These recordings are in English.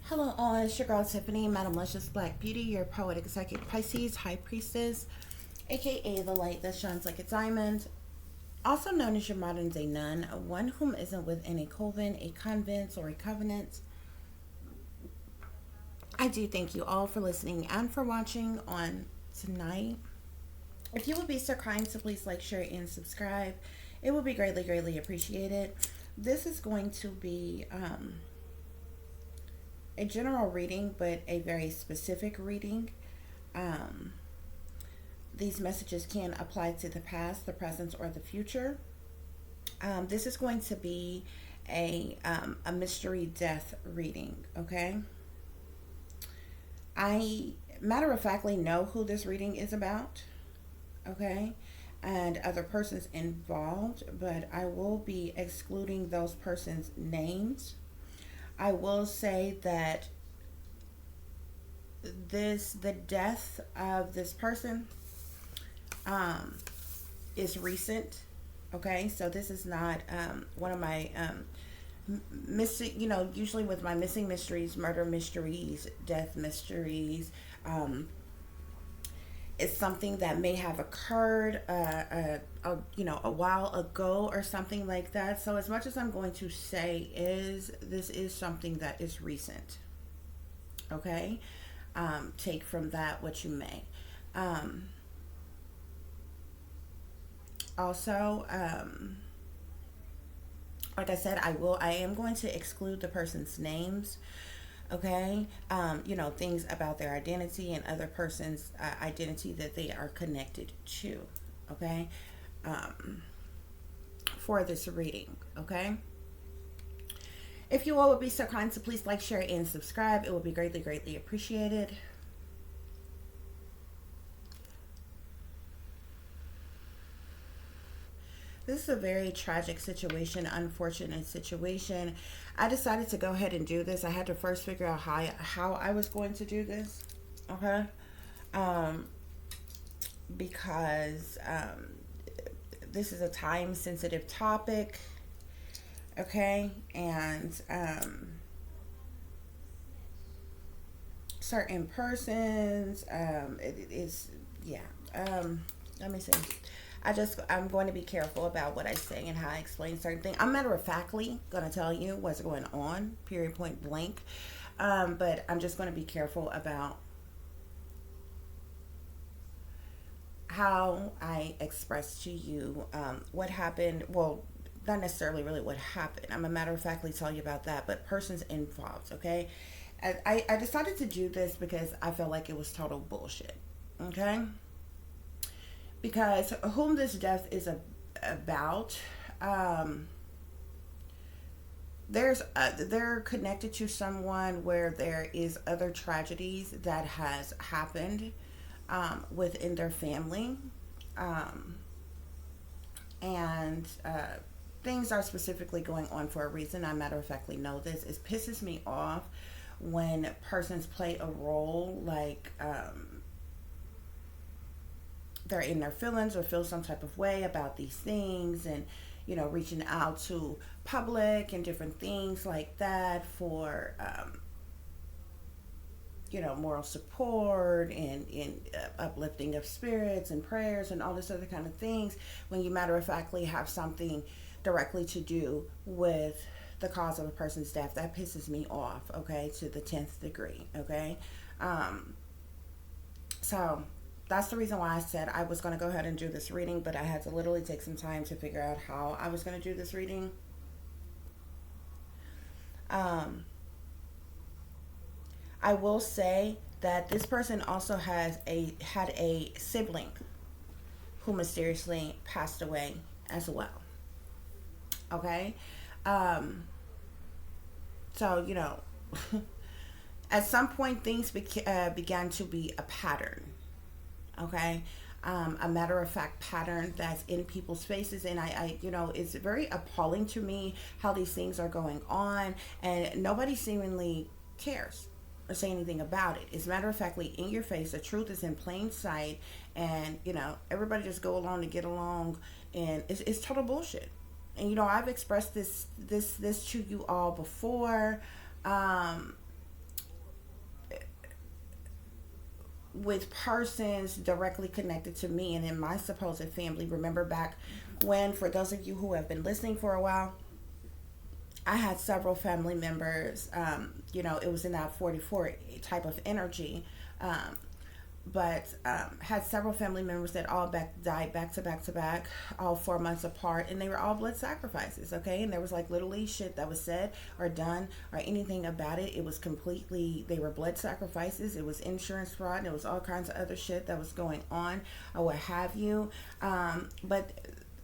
Hello all, it's your girl Tiffany, Madam Luscious Black Beauty, your poetic psychic Pisces, High Priestess, aka the light that shines like a diamond, also known as your modern day nun, one whom isn't within a coven, a convent, or a covenant. I do thank you all for listening and for watching on tonight. If you would be so kind to please like, share, and subscribe, it would be greatly, greatly appreciated. This is going to be a general reading, but a very specific reading. Um, these messages can apply to the past, the present, or the future. This is going to be a mystery death reading. Okay, I matter of factly know who this reading is about. Okay, and other persons involved, but I will be excluding those persons' names. I will say that the death of this person um, is recent. Okay, so this is not one of my missing. Usually with my missing mysteries, murder mysteries, death mysteries. It's something that may have occurred, a while ago or something like that. So as much as I'm going to say is this is something that is recent. Okay, take from that what you may. Um, also, like I said, I am going to exclude the person's names. Okay, things about their identity and other person's identity that they are connected to. Okay, um, for this reading. Okay, if you all would be so kind to please like, share, and subscribe, it would be greatly, greatly appreciated. This is a very tragic situation, unfortunate situation. I decided to go ahead and do this. I had to first figure out how I was going to do this. Okay. Um, because this is a time sensitive topic. Okay. And certain persons, it is, yeah. Let me see. I'm going to be careful about what I say and how I explain certain things. I'm matter of factly going to tell you what's going on, period, point blank. But I'm just going to be careful about how I express to you what happened. Well, not necessarily really what happened. I'm a matter of factly tell you about that, but persons involved, okay? I decided to do this because I felt like it was total bullshit, okay? Because whom this death is about, um, they're connected to someone where there is other tragedies that has happened within their family, um, and things are specifically going on for a reason. I matter of factly know this. It pisses me off when persons play a role like they're in their feelings or feel some type of way about these things, and reaching out to public and different things like that for moral support and uplifting of spirits and prayers and all this other kind of things, when you matter of factly have something directly to do with the cause of a person's death. That pisses me off, okay, to the 10th degree. Okay, um, so that's the reason why I said I was going to go ahead and do this reading, but I had to literally take some time to figure out how I was going to do this reading. Um, I will say that this person also had a sibling who mysteriously passed away as well. Okay, um, so at some point things began to be a pattern. Okay, a matter of fact pattern that's in people's faces, and it's very appalling to me how these things are going on, and nobody seemingly cares or say anything about it. As a matter of factly in your face, the truth is in plain sight, and everybody just go along to get along, and it's total bullshit. And I've expressed this to you all before. um with persons directly connected to me and in my supposed family. Remember back when, for those of you who have been listening for a while, I had several family members. It was in that 44 type of energy. Um, but had several family members that all died back to back to back, all 4 months apart, and they were all blood sacrifices. Okay, and there was like literally shit that was said or done or anything about it. It was completely, they were blood sacrifices. It was insurance fraud. And it was all kinds of other shit that was going on or what have you. But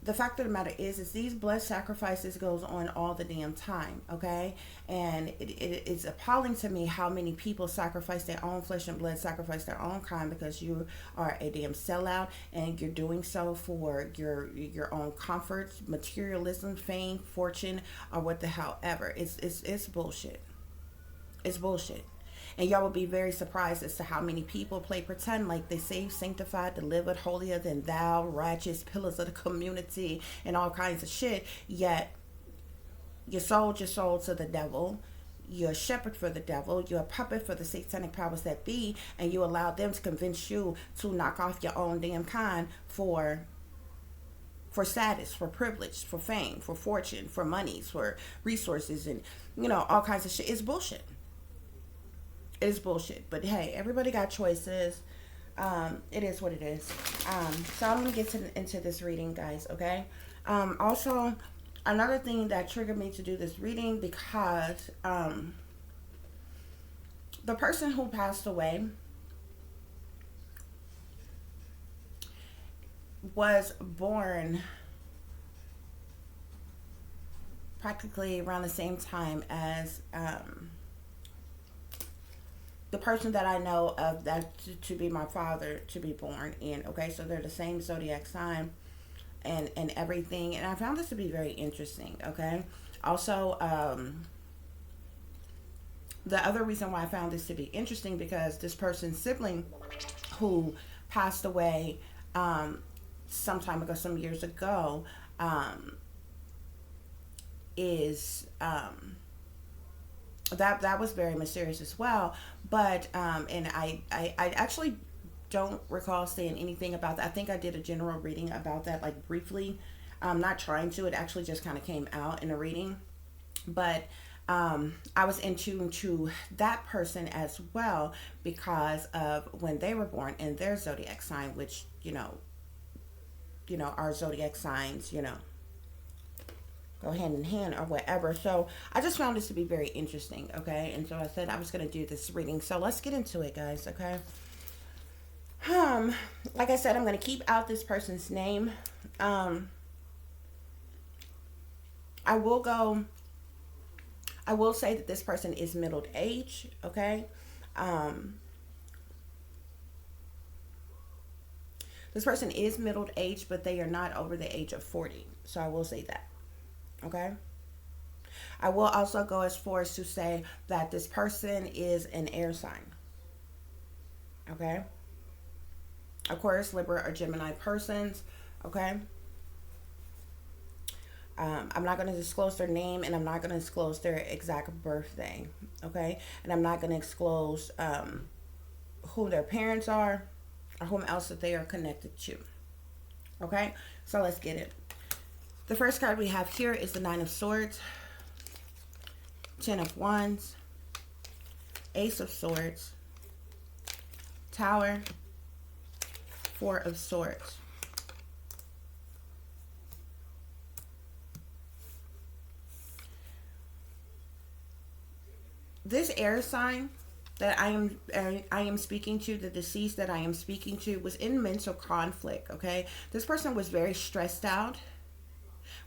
the fact of the matter is these blood sacrifices goes on all the damn time, okay? And it's appalling to me how many people sacrifice their own flesh and blood, sacrifice their own kind, because you are a damn sellout and you're doing so for your own comfort, materialism, fame, fortune, or what the hell ever. It's bullshit. It's bullshit. And y'all will be very surprised as to how many people play pretend like they saved, sanctified, delivered, holier than thou, righteous, pillars of the community, and all kinds of shit. Yet, you sold your soul to the devil. You're a shepherd for the devil. You're a puppet for the satanic powers that be. And you allowed them to convince you to knock off your own damn kind for status, for privilege, for fame, for fortune, for monies, for resources, and, all kinds of shit. It's bullshit. It is bullshit. But hey, everybody got choices. It is what it is. So I'm going to get into this reading, guys, okay? Also, another thing that triggered me to do this reading, because the person who passed away was born practically around the same time as the person that I know of that to be my father to be born in. Okay, so they're the same zodiac sign and everything. And I found this to be very interesting. Okay, also, the other reason why I found this to be interesting, because this person's sibling who passed away some time ago, some years ago, is that was very mysterious as well. But and I actually don't recall saying anything about that. I think I did a general reading about that, like briefly. Not trying to. It actually just kind of came out in a reading. But I was in tune to that person as well, because of when they were born and their zodiac sign, which our zodiac signs, go hand in hand or whatever. So I just found this to be very interesting, okay? And so I said I was going to do this reading. So let's get into it, guys, okay? Like I said, I'm going to keep out this person's name. I will say that this person is middle age, okay? This person is middle age, but they are not over the age of 40. So I will say that. Okay. I will also go as far as to say that this person is an air sign. Okay. Aquarius, Libra, or Gemini persons. Okay. I'm not going to disclose their name, and I'm not going to disclose their exact birthday. Okay. And I'm not going to disclose who their parents are or whom else that they are connected to. Okay. So let's get it. The first card we have here is the Nine of Swords, Ten of Wands, Ace of Swords, Tower, Four of Swords. This air sign that I am speaking to, the deceased that I am speaking to, was in mental conflict, okay? This person was very stressed out,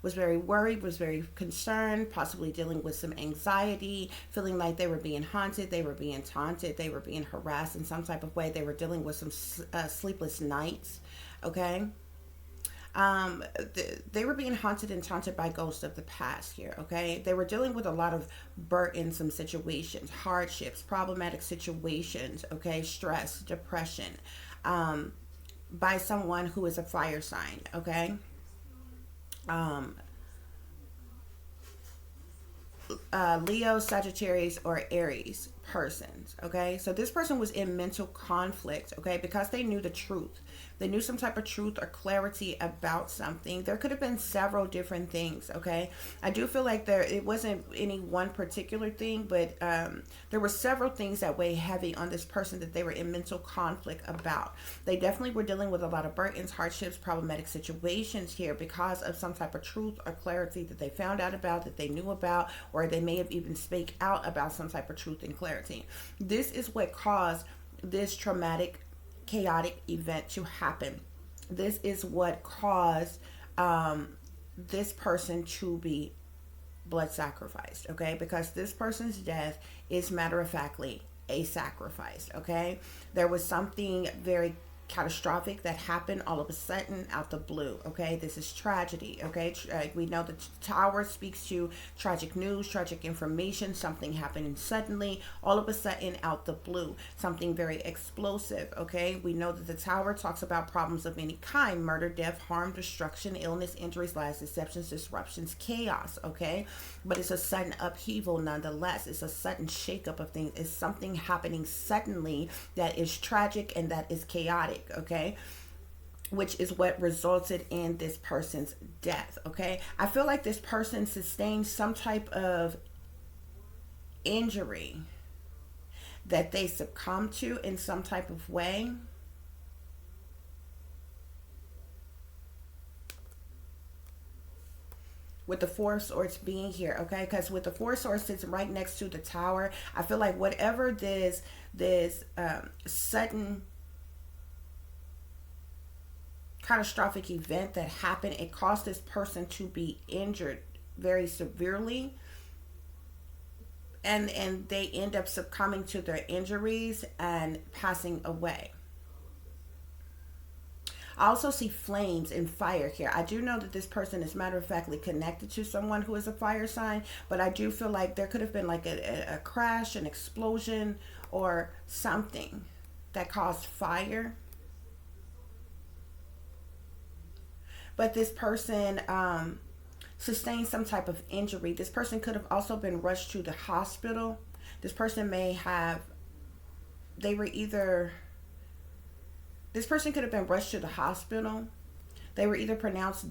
was very worried, was very concerned, possibly dealing with some anxiety, feeling like they were being haunted, they were being taunted, they were being harassed in some type of way. They were dealing with some sleepless nights, okay? They were being haunted and taunted by ghosts of the past here, okay? They were dealing with a lot of burdensome situations, hardships, problematic situations, okay? Stress, depression, by someone who is a fire sign, okay? Leo, Sagittarius, or Aries persons, okay? So this person was in mental conflict, okay, because they knew the truth. They knew some type of truth or clarity about something. There could have been several different things, okay? I do feel like it wasn't any one particular thing, but there were several things that weigh heavy on this person that they were in mental conflict about. They definitely were dealing with a lot of burdens, hardships, problematic situations here because of some type of truth or clarity that they found out about, that they knew about, or they may have even speak out about some type of truth and clarity. This is what caused this traumatic, chaotic event to happen. This is what caused this person to be blood sacrificed, okay? Because this person's death is matter of factly a sacrifice, okay? There was something very catastrophic that happened all of a sudden out the blue, okay? This is tragedy, okay? We know the tower speaks to tragic news, tragic information, something happening suddenly, all of a sudden out the blue, something very explosive, okay? We know that the tower talks about problems of any kind: murder, death, harm, destruction, illness, injuries, lies, deceptions, disruptions, chaos, okay? But it's a sudden upheaval nonetheless. It's a sudden shakeup of things. It's something happening suddenly that is tragic and that is chaotic, okay, which is what resulted in this person's death, okay? I feel like this person sustained some type of injury that they succumbed to in some type of way. With the Four of Swords being here, okay, because with the Four of Swords sits right next to the tower, I feel like whatever this sudden catastrophic event that happened, it caused this person to be injured very severely, and they end up succumbing to their injuries and passing away. I also see flames and fire here. I do know that this person is matter of factly connected to someone who is a fire sign, but I do feel like there could have been like a crash, an explosion, or something that caused fire. But this person sustained some type of injury. This person could have also been rushed to the hospital. This person may have, they were either, this person could have been rushed to the hospital. They were either pronounced,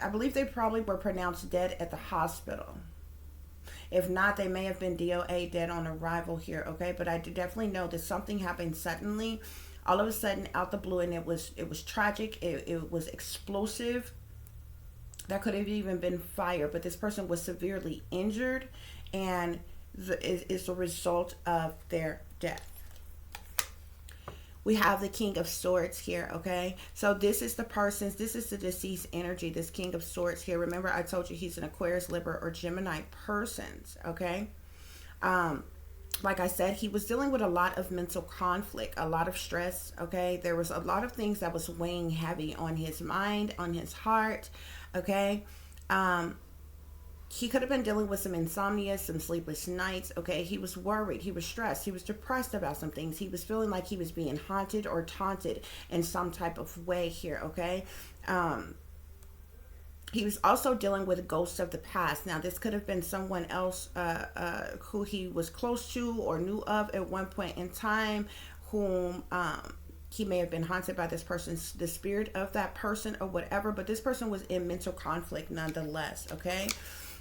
I believe they probably were pronounced dead at the hospital. If not, they may have been DOA, dead on arrival here, okay? But I do definitely know that something happened suddenly, all of a sudden out the blue, and it was tragic. It was explosive. That could have even been fire, but this person was severely injured, and is the result of their death. We have the King of Swords here, okay? So this is the deceased energy, this King of Swords here. Remember, I told you he's an Aquarius, Libra, or Gemini persons, okay? Like I said, he was dealing with a lot of mental conflict, a lot of stress, okay? There was a lot of things that was weighing heavy on his mind, on his heart, okay? He could have been dealing with some insomnia, some sleepless nights, okay? He was worried, he was stressed, he was depressed about some things. He was feeling like he was being haunted or taunted in some type of way here, okay? He was also dealing with ghosts of the past. Now, this could have been someone else who he was close to or knew of at one point in time, whom he may have been haunted by this person's, the spirit of that person or whatever, but this person was in mental conflict nonetheless, okay?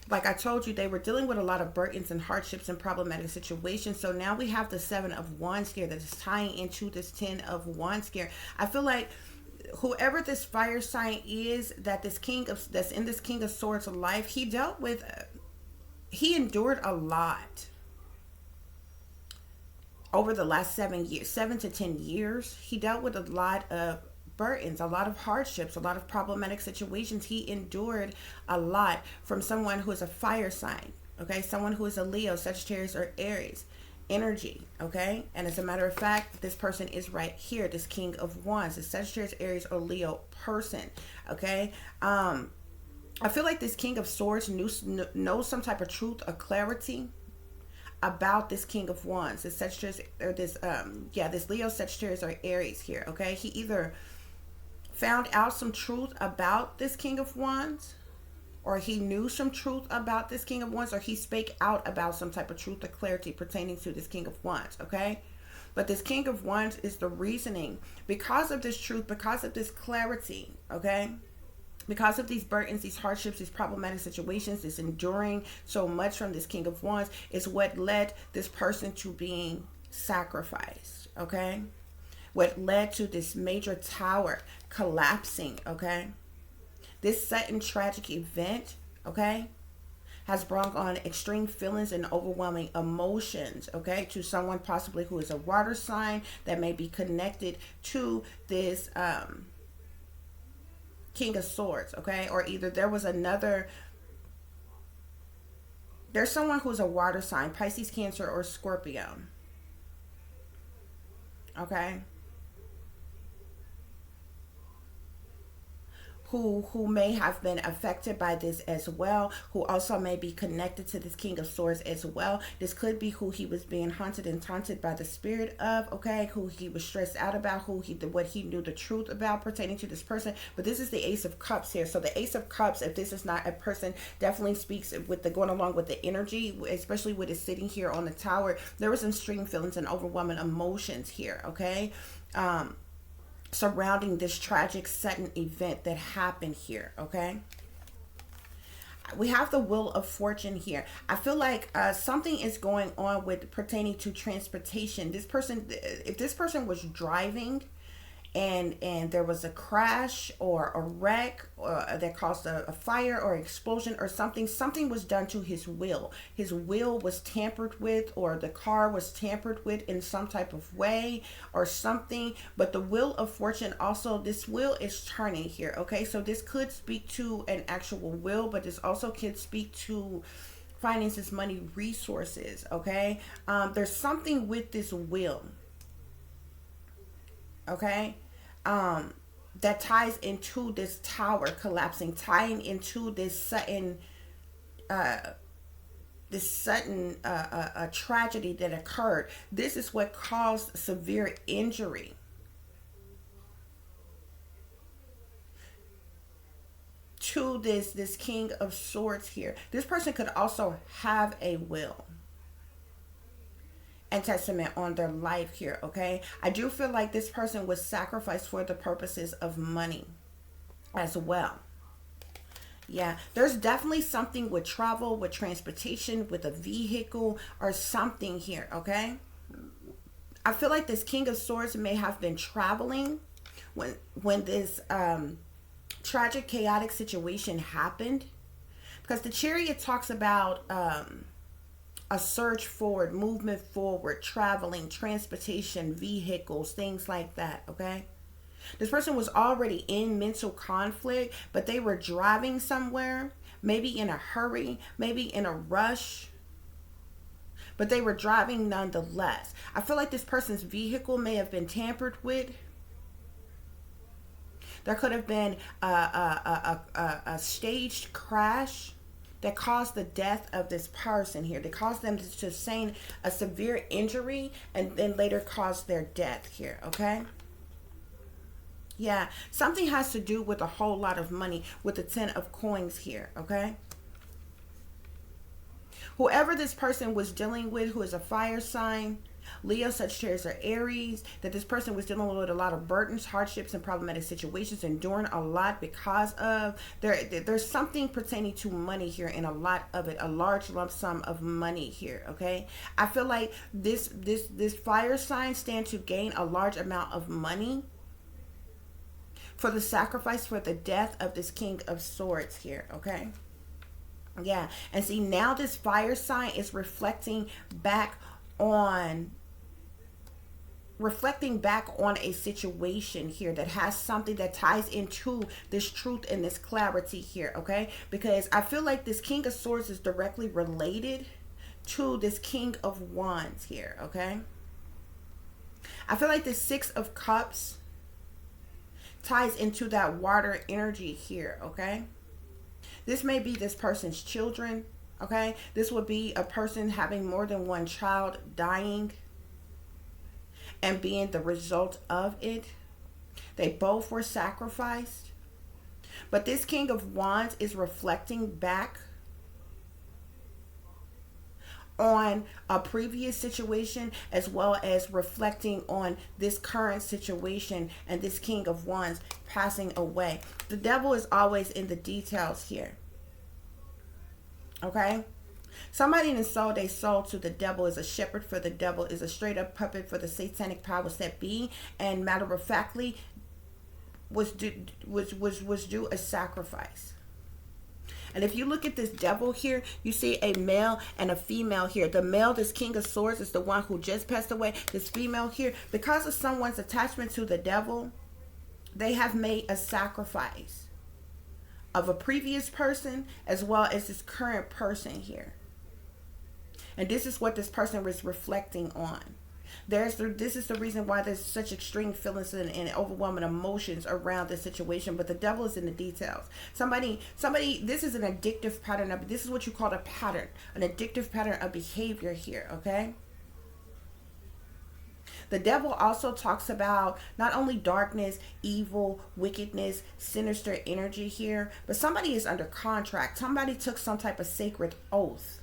Like I told you, they were dealing with a lot of burdens and hardships and problematic situations. So now we have the Seven of Wands here that is tying into this Ten of Wands here. I feel like whoever this fire sign is, that this that's in this King of Swords life, he dealt with, he endured a lot over the last 7 to 10 years. He dealt with a lot of burdens, a lot of hardships, a lot of problematic situations. He endured a lot from someone who is a fire sign, okay? Someone who is a Leo, Sagittarius, or Aries energy, okay? And as a matter of fact, this person is right here, this King of Wands, the Sagittarius, Aries, or Leo person, okay? I feel like this King of Swords knows some type of truth or clarity about this King of Wands, this Sagittarius, or this Leo, Sagittarius, or Aries here, okay? He either found out some truth about this King of Wands, or he knew some truth about this King of Wands, or he spake out about some type of truth or clarity pertaining to this King of Wands, okay? But this King of Wands is the reasoning. Because of this truth, because of this clarity, okay? Because of these burdens, these hardships, these problematic situations, this enduring so much from this King of Wands is what led this person to being sacrificed, okay? What led to this major tower collapsing, okay? This sudden tragic event, okay, has brought on extreme feelings and overwhelming emotions, okay, to someone possibly who is a water sign that may be connected to this King of Swords, okay, or either there's someone who's a water sign, Pisces, Cancer, or Scorpio, okay, who may have been affected by this as well, who also may be connected to this King of Swords as well. This could be who he was being haunted and taunted by the spirit of, okay, who he was stressed out about, what he knew the truth about pertaining to this person. But this is the Ace of Cups here. So the Ace of Cups, if this is not a person, definitely speaks with the going along with the energy, especially with it sitting here on the tower. There was some extreme feelings and overwhelming emotions here, okay? Surrounding this tragic sudden event that happened here, okay? We have the Wheel of Fortune here. I feel like something is going on with pertaining to transportation. This person, if this person was driving and there was a crash or a wreck that caused a fire or explosion or something was done to his will. His will was tampered with, or the car was tampered with in some type of way or something. But the Wheel of Fortune also, this wheel is turning here, okay? So this could speak to an actual will, but this also could speak to finances, money, resources, okay? There's something with this wheel, okay, that ties into this tower collapsing, tying into this sudden tragedy that occurred. This is what caused severe injury to this King of Swords here. This person could also have a will and testament on their life here, okay? I do feel like this person was sacrificed for the purposes of money as well. Yeah, there's definitely something with travel, with transportation, with a vehicle or something here, okay? I feel like this King of Swords may have been traveling when this tragic, chaotic situation happened. Because the Chariot talks about a surge forward, movement forward, traveling, transportation, vehicles, things like that, okay? This person was already in mental conflict, but they were driving somewhere, maybe in a hurry, maybe in a rush, but they were driving nonetheless. I feel like this person's vehicle may have been tampered with. There could have been a staged crash that caused the death of this person here. They caused them to sustain a severe injury and then later caused their death here, okay? Yeah, something has to do with a whole lot of money with the 10 of coins here, okay? Whoever this person was dealing with, who is a fire sign, Leo, Sagittarius, or Aries, that this person was dealing with a lot of burdens, hardships, and problematic situations, enduring a lot because of, there's something pertaining to money here, and a lot of it, a large lump sum of money here, okay? I feel like this fire sign stands to gain a large amount of money for the sacrifice, for the death of this King of Swords here, okay? Yeah, and see, now this fire sign is reflecting back on a situation here that has something that ties into this truth and this clarity here, okay? Because I feel like this King of Swords is directly related to this King of Wands here, okay? I feel like this Six of Cups ties into that water energy here, okay? This may be this person's children, okay? This would be a person having more than one child dying and being the result of it. They both were sacrificed. But this King of Wands is reflecting back on a previous situation, as well as reflecting on this current situation and this King of Wands passing away. The devil is always in the details here. Okay? Somebody in sold their soul to the devil, is a shepherd for the devil, is a straight up puppet for the satanic powers that be, and matter of factly was due a sacrifice. And if you look at this devil here, you see a male and a female here. The male, this King of Swords, is the one who just passed away. This female here, because of someone's attachment to the devil, they have made a sacrifice of a previous person as well as this current person here. And this is what this person was reflecting on. This is the reason why there's such extreme feelings and overwhelming emotions around this situation. But the devil is in the details. Somebody, this is an addictive pattern of, this is what you call a pattern, an addictive pattern of behavior here, okay? The devil also talks about not only darkness, evil, wickedness, sinister energy here, but somebody is under contract. Somebody took some type of sacred oath.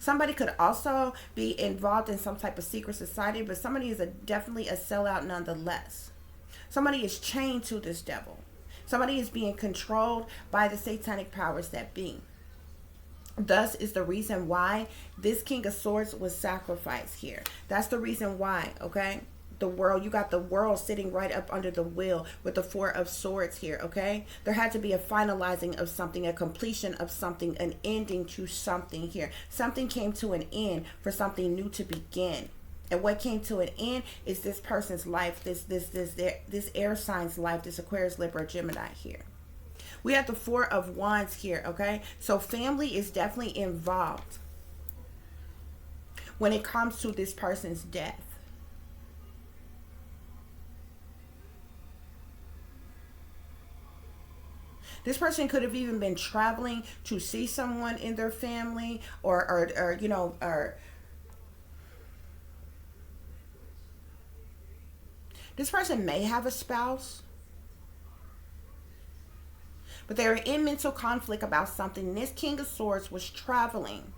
Somebody could also be involved in some type of secret society, but somebody is definitely a sellout nonetheless. Somebody is chained to this devil. Somebody is being controlled by the satanic powers that be. Thus is the reason why this King of Swords was sacrificed here. That's the reason why, okay? The world, you got the world sitting right up under the wheel with the Four of Swords here, okay? There had to be a finalizing of something, a completion of something, an ending to something here. Something came to an end for something new to begin. And what came to an end is this person's life, this air sign's life, this Aquarius, Libra, Gemini here. We have the Four of Wands here, okay? So family is definitely involved when it comes to this person's death. This person could have even been traveling to see someone in their family, or you know, or this person may have a spouse, but they're in mental conflict about something. This King of Swords was traveling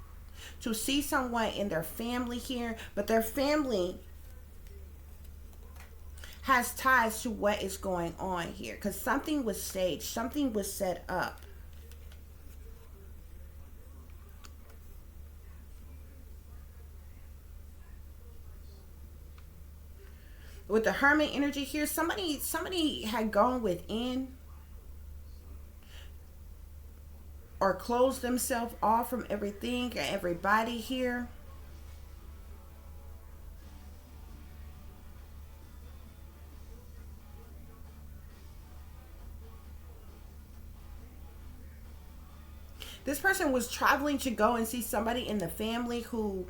to see someone in their family here, but their family has ties to what is going on here, because something was staged, something was set up. With the Hermit energy here, somebody had gone within or closed themselves off from everything and everybody here. This person was traveling to go and see somebody in the family who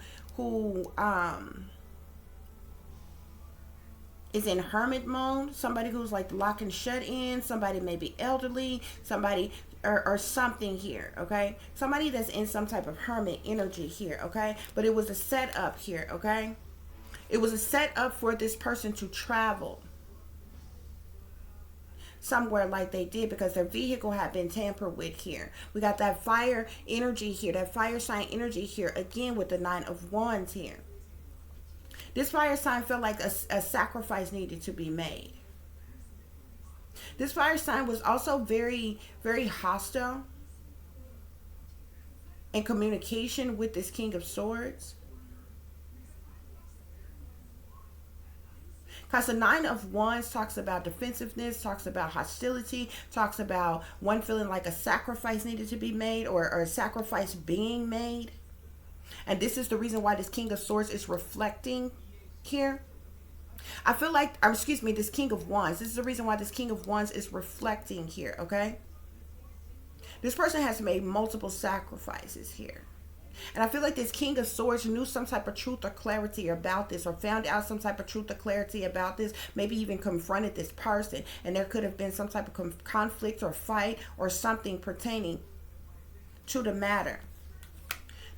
is in hermit mode. Somebody who's like locked and shut in. Somebody maybe elderly. Somebody or something here, okay? Somebody that's in some type of hermit energy here, okay? But it was a setup here, okay? It was a setup for this person to travel somewhere like they did, because their vehicle had been tampered with here. We got that fire energy here, that fire sign energy here, again with the Nine of Wands here. This fire sign felt like a sacrifice needed to be made. This fire sign was also very, very hostile in communication with this King of Swords. Because the Nine of Wands talks about defensiveness, talks about hostility, talks about one feeling like a sacrifice needed to be made, or a sacrifice being made. And this is the reason why this King of Swords is reflecting here. I feel like, this King of Wands, this is the reason why this King of Wands is reflecting here, okay? This person has made multiple sacrifices here. And I feel like this King of Swords knew some type of truth or clarity about this, or found out some type of truth or clarity about this, maybe even confronted this person, and there could have been some type of conflict or fight or something pertaining to the matter.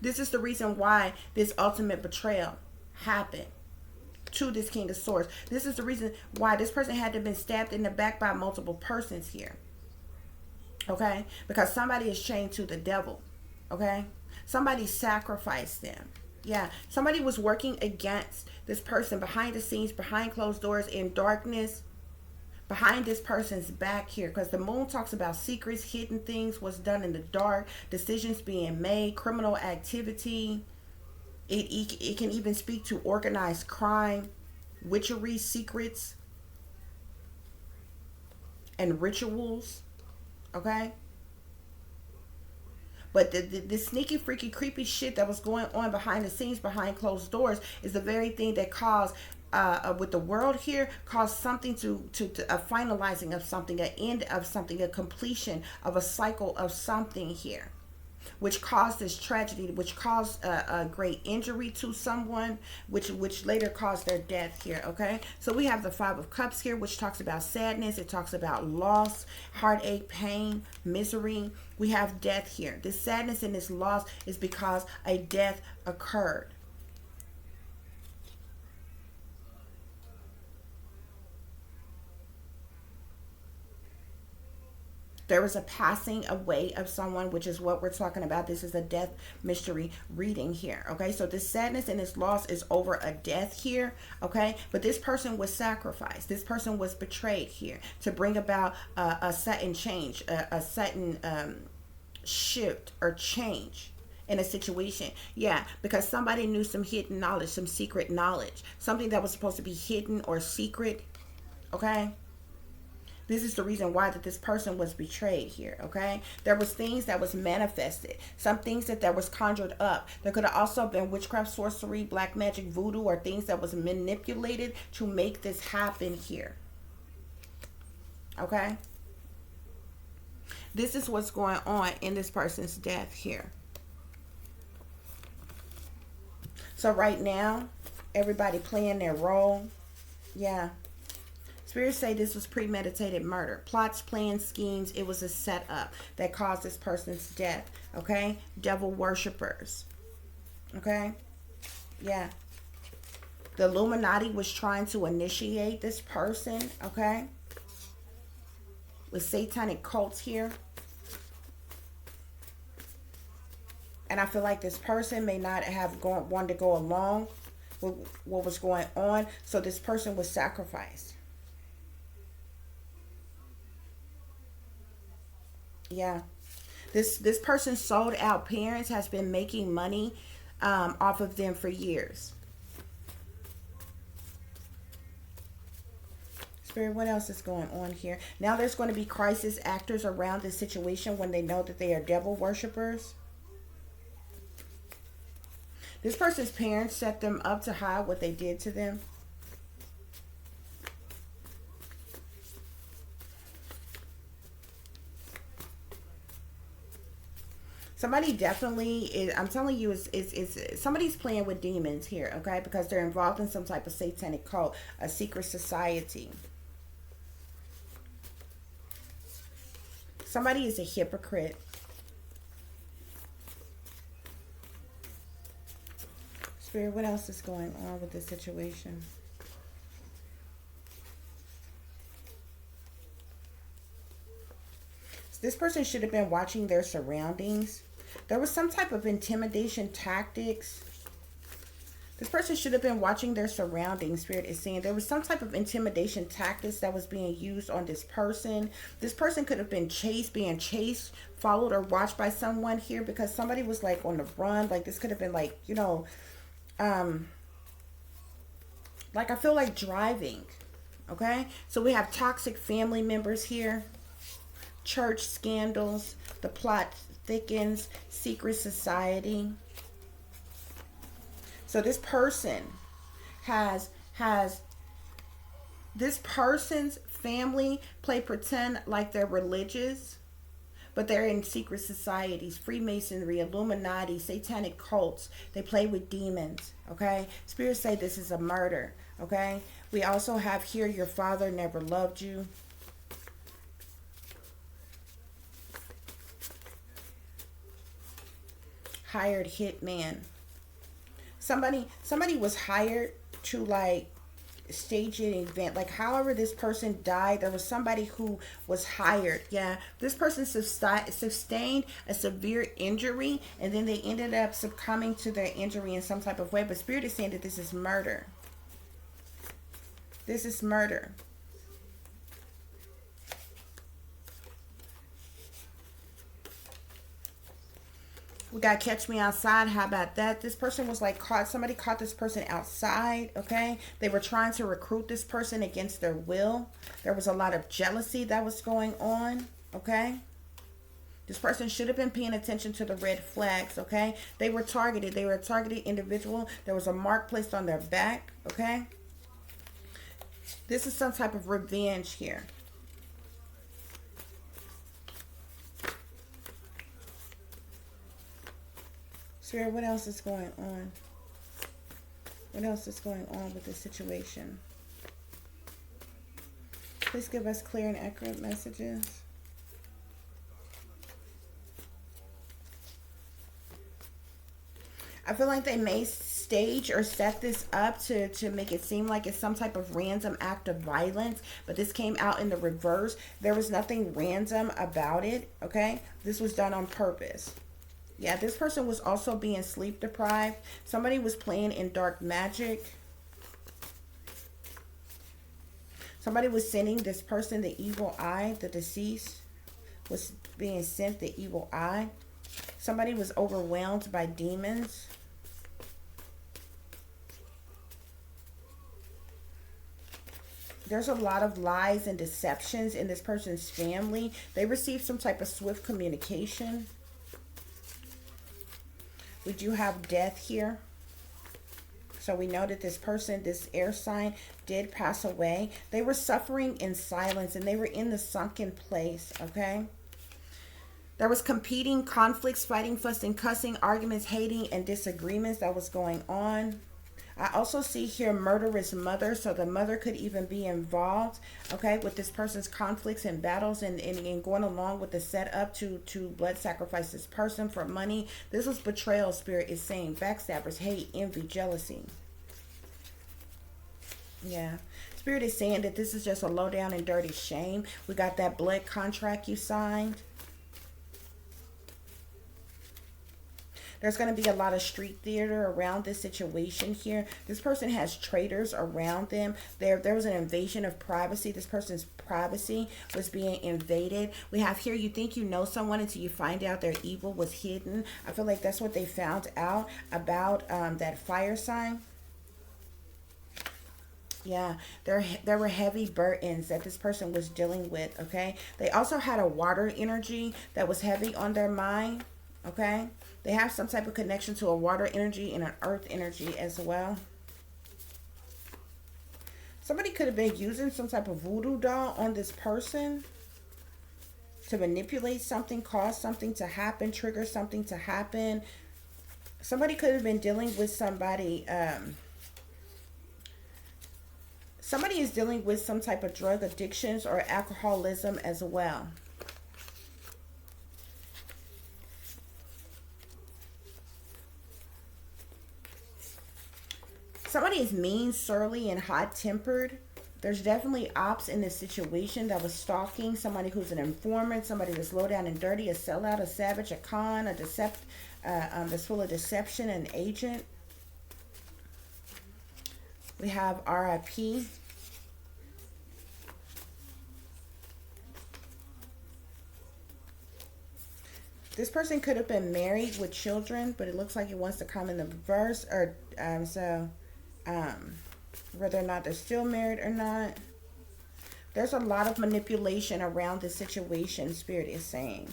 This is the reason why this ultimate betrayal happened to this King of Swords. This is the reason why this person had to have been stabbed in the back by multiple persons here. Okay? Because somebody is chained to the devil. Okay? Somebody sacrificed them. Yeah. Somebody was working against this person behind the scenes, behind closed doors, in darkness, behind this person's back here, because the moon talks about secrets, hidden things, what's done in the dark, decisions being made, criminal activity. It can even speak to organized crime, witchery, secrets, and rituals. Okay? But the sneaky, freaky, creepy shit that was going on behind the scenes, behind closed doors, is the very thing that caused, with the world here, caused something to a finalizing of something, an end of something, a completion of a cycle of something here, which caused this tragedy, which caused a great injury to someone, which later caused their death here. Okay, so we have the Five of Cups here, which talks about sadness. It talks about loss, heartache, pain, misery. We have death here. This sadness and this loss is because a death occurred. There was a passing away of someone, which is what we're talking about. This is a death mystery reading here. Okay, so this sadness and this loss is over a death here. Okay, but this person was sacrificed. This person was betrayed here to bring about a sudden change, a sudden shift or change in a situation. Yeah, because somebody knew some hidden knowledge, some secret knowledge, something that was supposed to be hidden or secret. Okay, this is the reason why that this person was betrayed here. Okay, there was things that was manifested, some things that was conjured up. There could have also been witchcraft, sorcery, black magic, voodoo, or things that was manipulated to make this happen here. Okay, this is what's going on in this person's death here. So right now, everybody playing their role. Yeah. Spirits say this was premeditated murder. Plots, plans, schemes. It was a setup that caused this person's death. Okay? Devil worshippers. Okay? Yeah. The Illuminati was trying to initiate this person. Okay? With satanic cults here. And I feel like this person may not have wanted to go along with what was going on. So this person was sacrificed. Yeah. This person's sold out parents has been making money off of them for years. Spirit, what else is going on here? Now there's going to be crisis actors around this situation when they know that they are devil worshippers. This person's parents set them up to hide what they did to them. Somebody definitely is, I'm telling you, is somebody's playing with demons here, okay? Because they're involved in some type of satanic cult, a secret society. Somebody is a hypocrite. Spirit, what else is going on with this situation? This person should have been watching their surroundings. There was some type of intimidation tactics. This person should have been watching their surroundings. Spirit is saying there was some type of intimidation tactics that was being used on this person. This person could have been being chased, followed, or watched by someone here, because somebody was like on the run. Like this could have been like, you know, like I feel like driving. Okay, so we have toxic family members here, church scandals, the plot thickens, secret society. So this person has this person's family play pretend like they're religious, but they're in secret societies, Freemasonry, Illuminati, satanic cults. They play with demons, okay? Spirits say this is a murder, okay? We also have here, your father never loved you. Hired hitman. Somebody was hired to like stage an event, like however this person died, there was somebody who was hired. Yeah, this person sustained a severe injury, and then they ended up succumbing to their injury in some type of way. But Spirit is saying that this is murder. This is murder. We got Catch Me Outside. How about that? This person was like caught. Somebody caught this person outside. Okay. They were trying to recruit this person against their will. There was a lot of jealousy that was going on. Okay. This person should have been paying attention to the red flags. Okay. They were targeted. They were a targeted individual. There was a mark placed on their back. Okay. This is some type of revenge here. Spirit, what else is going on? What else is going on with this situation? Please give us clear and accurate messages. I feel like they may stage or set this up to make it seem like it's some type of random act of violence, but this came out in the reverse. There was nothing random about it, okay? This was done on purpose. Yeah, this person was also being sleep deprived. Somebody was playing in dark magic. Somebody was sending this person the evil eye. The deceased was being sent the evil eye. Somebody was overwhelmed by demons. There's a lot of lies and deceptions in this person's family. They received some type of swift communication. We do have death here. So we know that this person, this air sign, did pass away. They were suffering in silence, and they were in the sunken place, okay? There was competing conflicts, fighting, fussing, cussing, arguments, hating, and disagreements that was going on. I also see here murderous mother, so the mother could even be involved, okay, with this person's conflicts and battles and going along with the setup to blood sacrifice this person for money. This was betrayal. Spirit is saying backstabbers, hate, envy, jealousy. Yeah. Spirit is saying that this is just a low down and dirty shame. We got that blood contract you signed. There's going to be a lot of street theater around this situation here. This person has traitors around them. There was an invasion of privacy. This person's privacy was being invaded. We have here, you think you know someone until you find out their evil was hidden. I feel like that's what they found out about that fire sign. Yeah, there were heavy burdens that this person was dealing with, okay? They also had a water energy that was heavy on their mind, okay? They have some type of connection to a water energy and an earth energy as well. Somebody could have been using some type of voodoo doll on this person to manipulate something, cause something to happen, trigger something to happen. Somebody could have been dealing with somebody. Somebody is dealing with some type of drug addictions or alcoholism as well. Somebody is mean, surly, and hot-tempered. There's definitely ops in this situation that was stalking. Somebody who's an informant, somebody that's low down and dirty, a sellout, a savage, a con, a that's full of deception, an agent. We have R.I.P. This person could have been married with children, but it looks like it wants to come in the reverse, or whether or not they're still married or not. There's a lot of manipulation around this situation, Spirit is saying.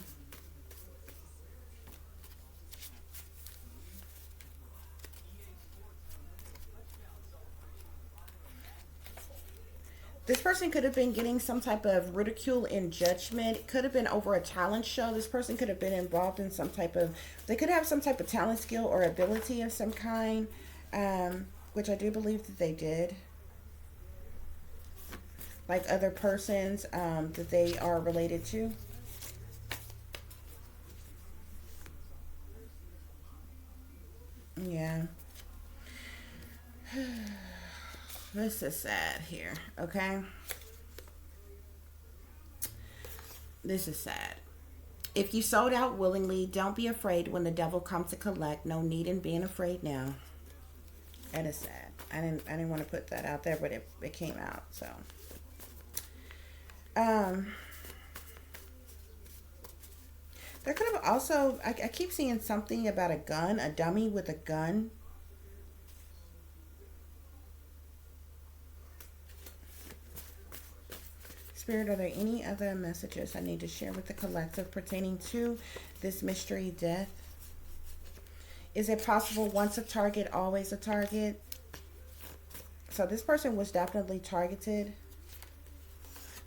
This person could have been getting some type of ridicule and judgment. It could have been over a talent show. This person could have been involved in some type of, they could have some type of talent, skill, or ability of some kind, which I do believe that they did. Like other persons that they are related to. Yeah. This is sad here, okay? This is sad. If you sold out willingly, don't be afraid when the devil comes to collect. No need in being afraid now. That is sad. I didn't want to put that out there, but it came out. So there could have also, I keep seeing something about a gun, a dummy with a gun. Spirit, are there any other messages I need to share with the collective pertaining to this mystery death? Is it possible once a target, always a target? So this person was definitely targeted.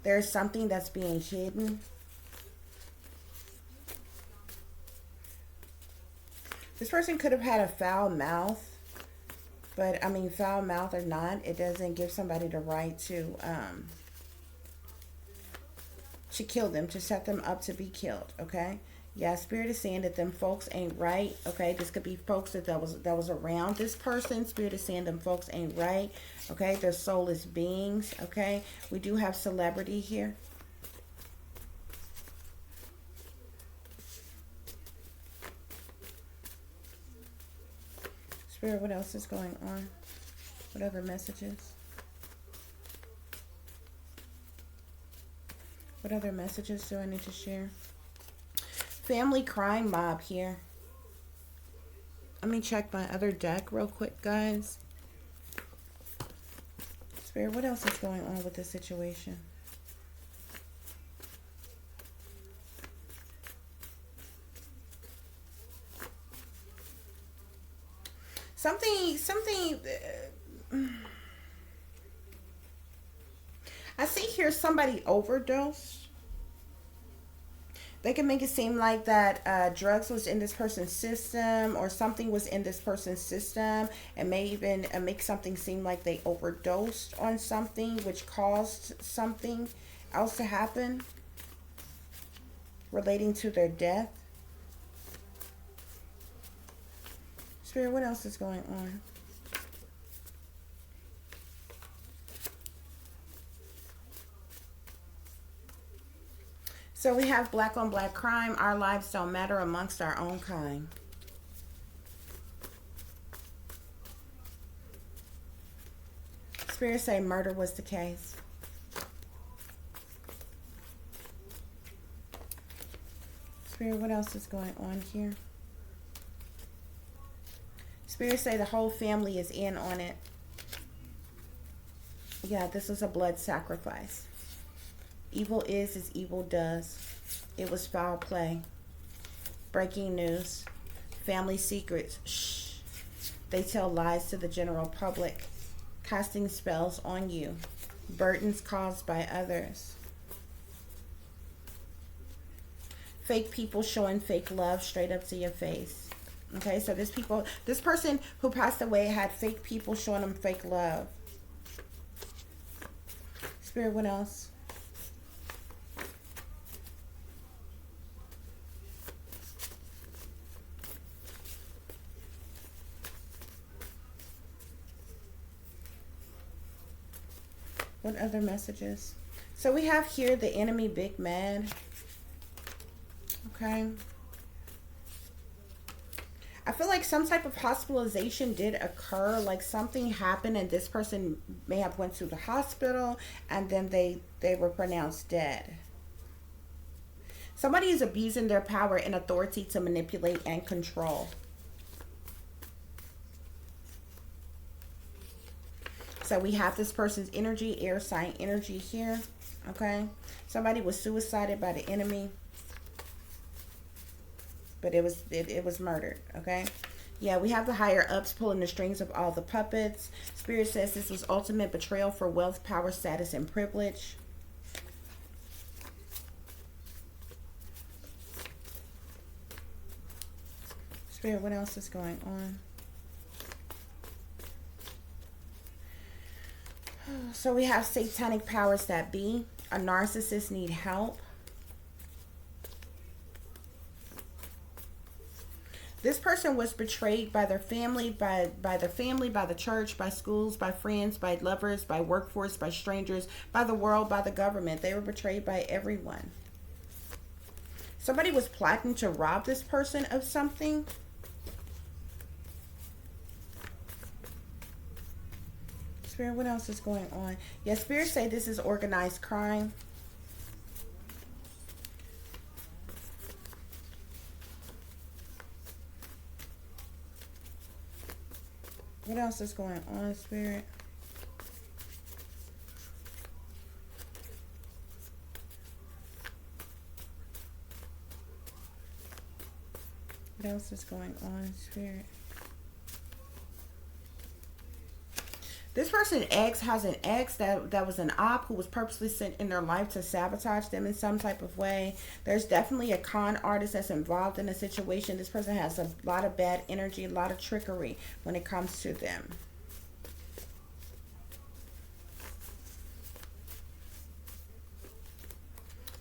There's something that's being hidden. This person could have had a foul mouth. But, I mean, foul mouth or not, it doesn't give somebody the right to kill them, to set them up to be killed, okay? Yeah, Spirit is saying that them folks ain't right, okay? This could be folks that was around this person. Spirit is saying them folks ain't right, okay? They're soulless beings, okay? We do have celebrity here. Spirit, what else is going on? What other messages? What other messages do I need to share? Family crime mob here. Let me check my other deck real quick, guys. Spirit, what else is going on with this situation? Something. I see here somebody overdosed. They can make it seem like that drugs was in this person's system, or something was in this person's system, and may even make something seem like they overdosed on something, which caused something else to happen relating to their death. Spirit, what else is going on? So we have black on black crime. Our lives don't matter amongst our own kind. Spirit say murder was the case. Spirit, what else is going on here? Spirit say the whole family is in on it. Yeah, this was a blood sacrifice. Evil is as evil does. It was foul play. Breaking news. Family secrets. Shh. They tell lies to the general public. Casting spells on you. Burdens caused by others. Fake people showing fake love straight up to your face. Okay, so this person who passed away had fake people showing them fake love. Spirit, what else? What other messages? So we have here the enemy big mad. Okay. I feel like some type of hospitalization did occur. Like something happened and this person may have went to the hospital and then they were pronounced dead. Somebody is abusing their power and authority to manipulate and control. So we have this person's energy, air sign energy here. Okay. Somebody was suicided by the enemy. But it was murdered. Okay. Yeah, we have the higher ups pulling the strings of all the puppets. Spirit says this was ultimate betrayal for wealth, power, status, and privilege. Spirit, what else is going on? So we have satanic powers that be. A narcissist need help. This person person was betrayed by their family, by their family, by the church, by schools, by friends, by lovers, by workforce, by strangers, by the world, by the government. They were betrayed by everyone. Somebody was plotting to rob this person of something. Spirit, what else is going on? Yeah, Spirit say this is organized crime. What else is going on, Spirit? What else is going on, Spirit? This person X has an ex that was an op who was purposely sent in their life to sabotage them in some type of way. There's definitely a con artist that's involved in a situation. This person has a lot of bad energy, a lot of trickery when it comes to them.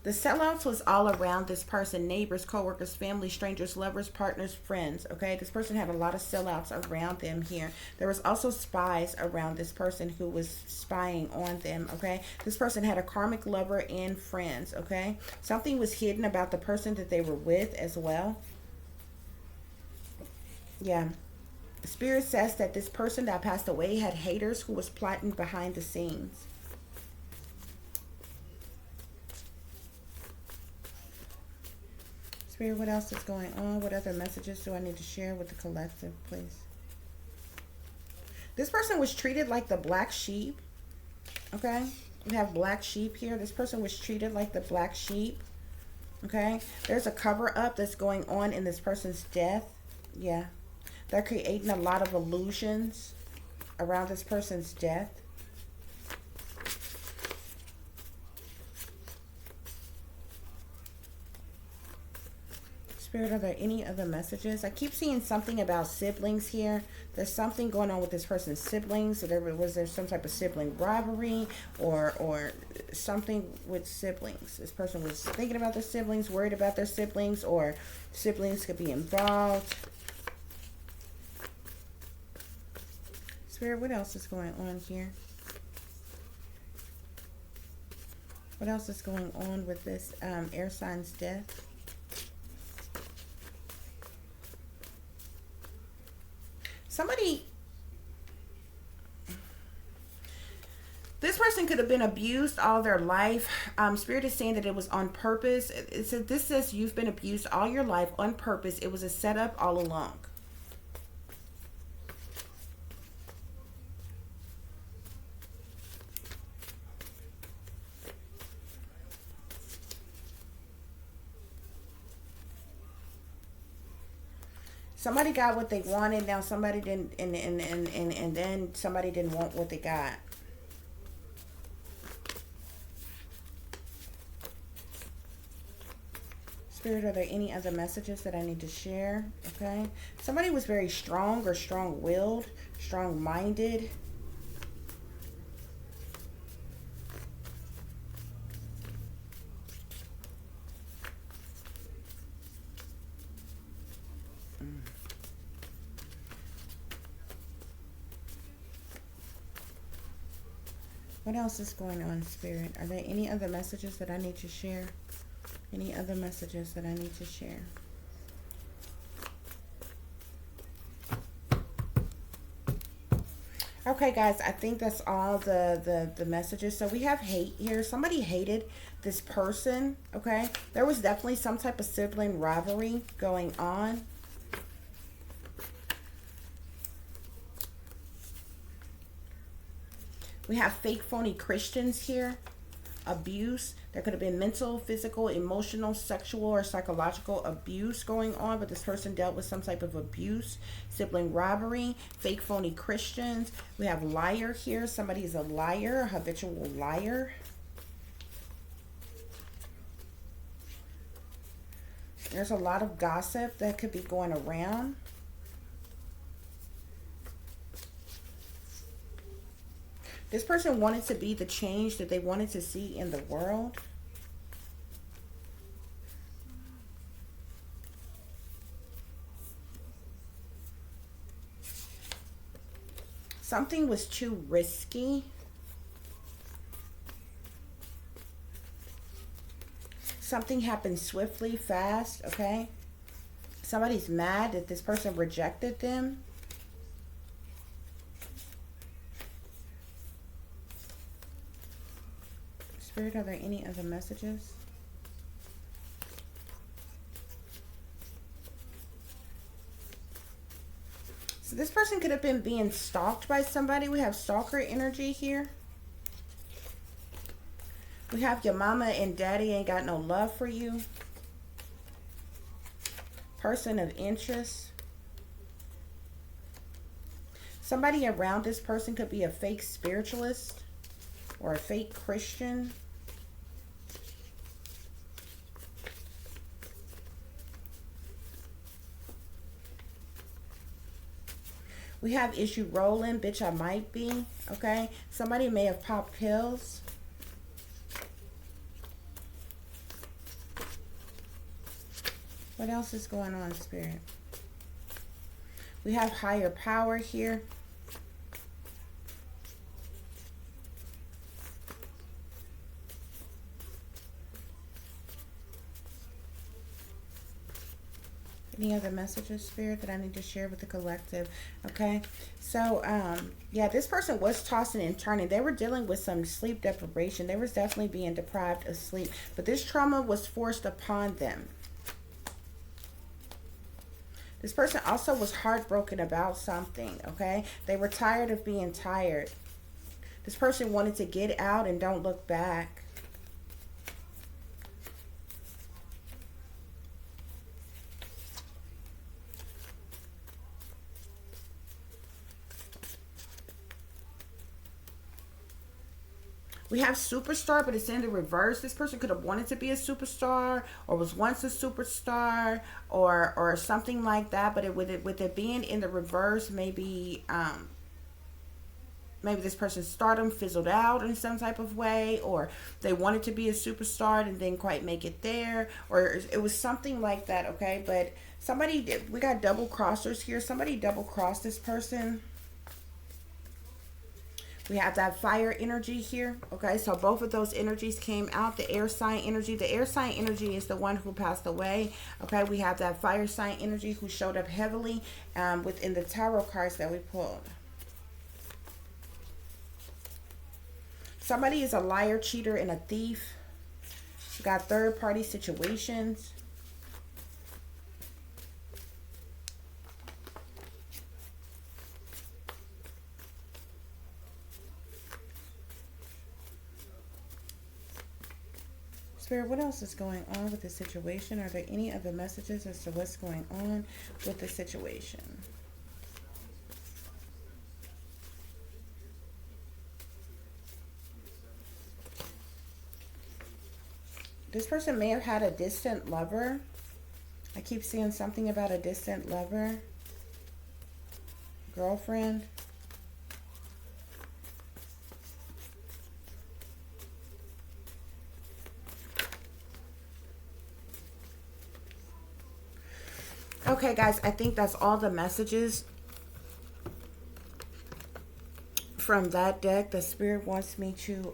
The sellouts was all around this person. Neighbors, co-workers, family, strangers, lovers, partners, friends. Okay, this person had a lot of sellouts around them here. There was also spies around this person who was spying on them. Okay, this person had a karmic lover and friends. Okay, something was hidden about the person that they were with as well. Yeah. Spirit says that this person that passed away had haters who was plotting behind the scenes. Spirit, what else is going on? What other messages do I need to share with the collective, please? This person was treated like the black sheep. Okay? We have black sheep here. This person was treated like the black sheep. Okay? There's a cover-up that's going on in this person's death. Yeah. They're creating a lot of illusions around this person's death. Spirit, are there any other messages? I keep seeing something about siblings here. There's something going on with this person's siblings. So was there some type of sibling rivalry or something with siblings? This person was thinking about their siblings, worried about their siblings, or siblings could be involved. Spirit, what else is going on here? What else is going on with this air sign's death? Somebody, this person could have been abused all their life. Spirit is saying that it was on purpose. This says you've been abused all your life on purpose. It was a setup all along. Somebody got what they wanted. Now somebody didn't, and then somebody didn't want what they got. Spirit, are there any other messages that I need to share? Okay. Somebody was very strong or strong-willed, strong-minded. What else is going on, Spirit? Are there any other messages that I need to share? Any other messages that I need to share? Okay, guys, I think that's all the messages. So we have hate here. Somebody hated this person, okay? There was definitely some type of sibling rivalry going on. We have fake, phony Christians here. Abuse. There could have been mental, physical, emotional, sexual, or psychological abuse going on, but this person dealt with some type of abuse. Sibling robbery. Fake, phony Christians. We have liar here. Somebody is a liar, a habitual liar. There's a lot of gossip that could be going around. This person wanted to be the change that they wanted to see in the world. Something was too risky. Something happened swiftly, fast, okay? Somebody's mad that this person rejected them. Spirit, are there any other messages? So this person could have been being stalked by somebody. We have stalker energy here. We have your mama and daddy ain't got no love for you. Person of interest. Somebody around this person could be a fake spiritualist or a fake Christian. We have issue rolling, bitch, I might be, okay? Somebody may have popped pills. What else is going on, Spirit? We have higher power here. Any other messages, Spirit, that I need to share with the collective? Okay, so yeah, this person was tossing and turning. They were dealing with some sleep deprivation. They was definitely being deprived of sleep, but this trauma was forced upon them. This person also was heartbroken about something, okay? They were tired of being tired. This person wanted to get out and don't look back. We have superstar, but it's in the reverse. This person could have wanted to be a superstar or was once a superstar or something like that. But with it being in the reverse, maybe maybe this person's stardom fizzled out in some type of way, or they wanted to be a superstar and didn't quite make it there, or it was something like that, okay? But somebody did, we got double crossers here. Somebody double crossed this person. We have that fire energy here, okay? So both of those energies came out. The air sign energy. The air sign energy is the one who passed away, okay? We have that fire sign energy who showed up heavily within the tarot cards that we pulled. Somebody is a liar, cheater, and a thief. We got third-party situations. Spirit, what else is going on with the situation? Are there any other messages as to what's going on with the situation? This person may have had a distant lover. I keep seeing something about a distant lover, girlfriend. Okay, guys, I think that's all the messages from that deck the Spirit wants me to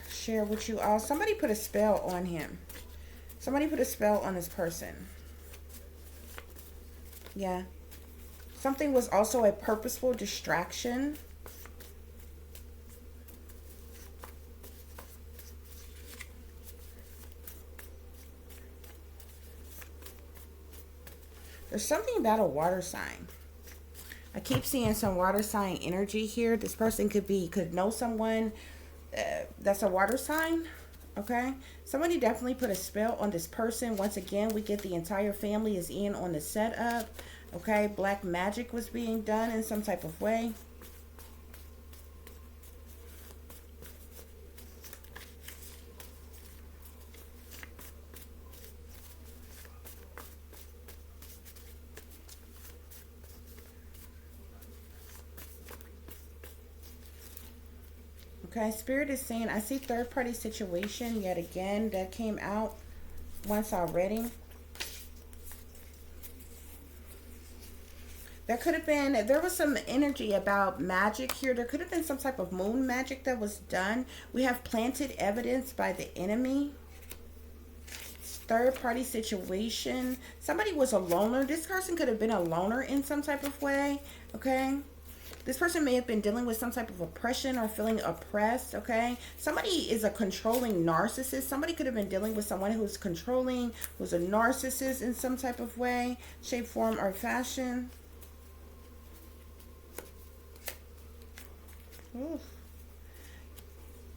share with you all. Somebody put a spell on him. Somebody put a spell on this person. Yeah. Something was also a purposeful distraction. There's something about a water sign. I keep seeing some water sign energy here. This person could know someone that's a water sign. Okay. Somebody definitely put a spell on this person. Once again, we get the entire family is in on the setup. Okay. Black magic was being done in some type of way. Okay, Spirit is saying, I see third-party situation yet again. That came out once already. There was some energy about magic here. There could have been some type of moon magic that was done. We have planted evidence by the enemy. Third party situation. Somebody was a loner. This person could have been a loner in some type of way. Okay. This person may have been dealing with some type of oppression or feeling oppressed, okay? Somebody is a controlling narcissist. Somebody could have been dealing with someone who's controlling, who's a narcissist in some type of way, shape, form, or fashion. Oof.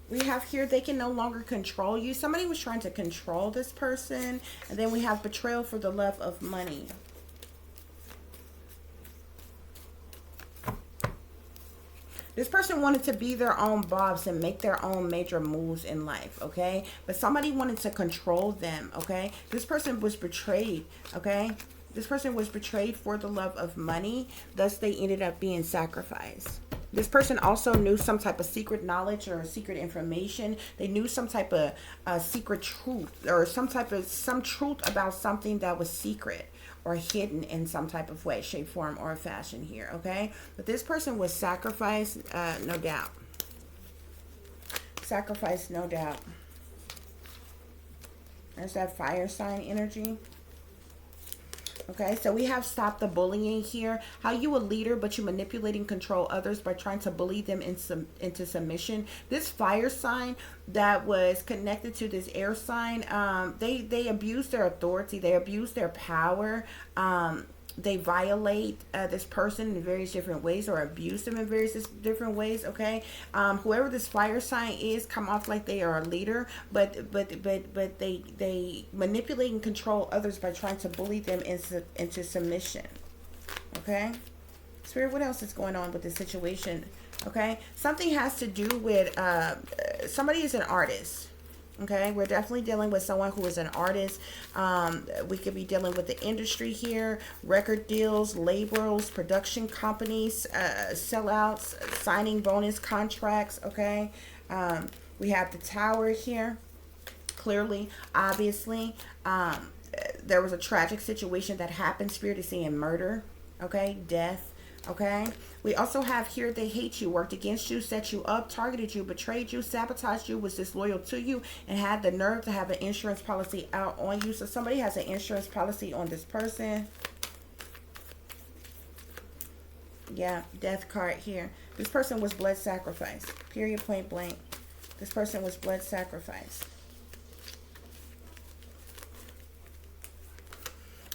We have here, they can no longer control you. Somebody was trying to control this person. And then we have betrayal for the love of money. This person wanted to be their own boss and make their own major moves in life, okay? But somebody wanted to control them, okay? This person was betrayed, okay? This person was betrayed for the love of money. Thus, they ended up being sacrificed. This person also knew some type of secret knowledge or secret information. They knew some type of secret truth or some truth about something that was secret or hidden in some type of way, shape, form, or fashion here, okay? But this person was sacrificed, no doubt. Sacrificed, no doubt. There's that fire sign energy. Okay, so we have stop the bullying here. How you a leader, but you manipulate and control others by trying to bully them into submission. This fire sign that was connected to this air sign, they abuse their authority. They abuse their power. They violate this person in various different ways or abuse them in various different ways, okay? Whoever this fire sign is come off like they are a leader, but they manipulate and control others by trying to bully them into submission, okay? Spirit, what else is going on with this situation, okay? Something has to do with, somebody is an artist. Okay, we're definitely dealing with someone who is an artist. We could be dealing with the industry here, record deals, labels, production companies, sellouts, signing bonus contracts. Okay, we have the tower here. Clearly, obviously, there was a tragic situation that happened. Spirit is seeing murder. Okay, death. Okay, we also have here, they hate you, worked against you, set you up, targeted you, betrayed you, sabotaged you, was disloyal to you, and had the nerve to have an insurance policy out on you. So somebody has an insurance policy on this person. Yeah, death card here. This person was blood sacrifice. Period, point blank. This person was blood sacrifice.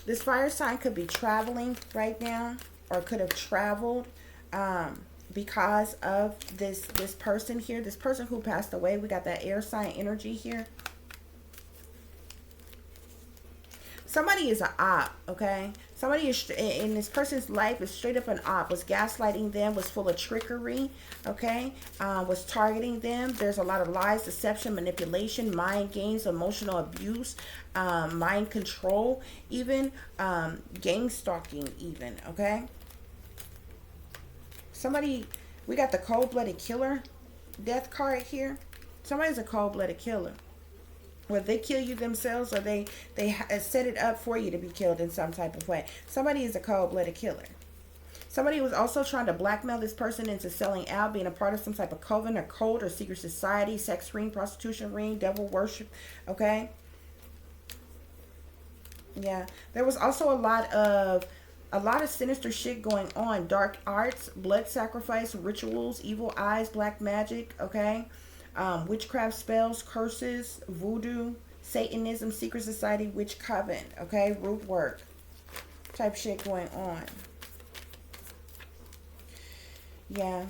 This fire sign could be traveling right now, or could have traveled because of this person here. This person who passed away. We got that air sign energy here. Somebody is an op, okay? Somebody is in this person's life is straight up an op. Was gaslighting them, was full of trickery, okay? Was targeting them. There's a lot of lies, deception, manipulation, mind games, emotional abuse, mind control, even gang stalking even, okay? Somebody, we got the cold-blooded killer death card here. Somebody's a cold-blooded killer. Whether they kill you themselves or they set it up for you to be killed in some type of way. Somebody is a cold-blooded killer. Somebody was also trying to blackmail this person into selling out, being a part of some type of coven or cult or secret society, sex ring, prostitution ring, devil worship, okay? Yeah, there was also a lot of sinister shit going on. Dark arts, blood sacrifice, rituals, evil eyes, black magic, okay? Witchcraft spells, curses, voodoo, Satanism, secret society, witch coven, okay? Root work type shit going on. Yeah.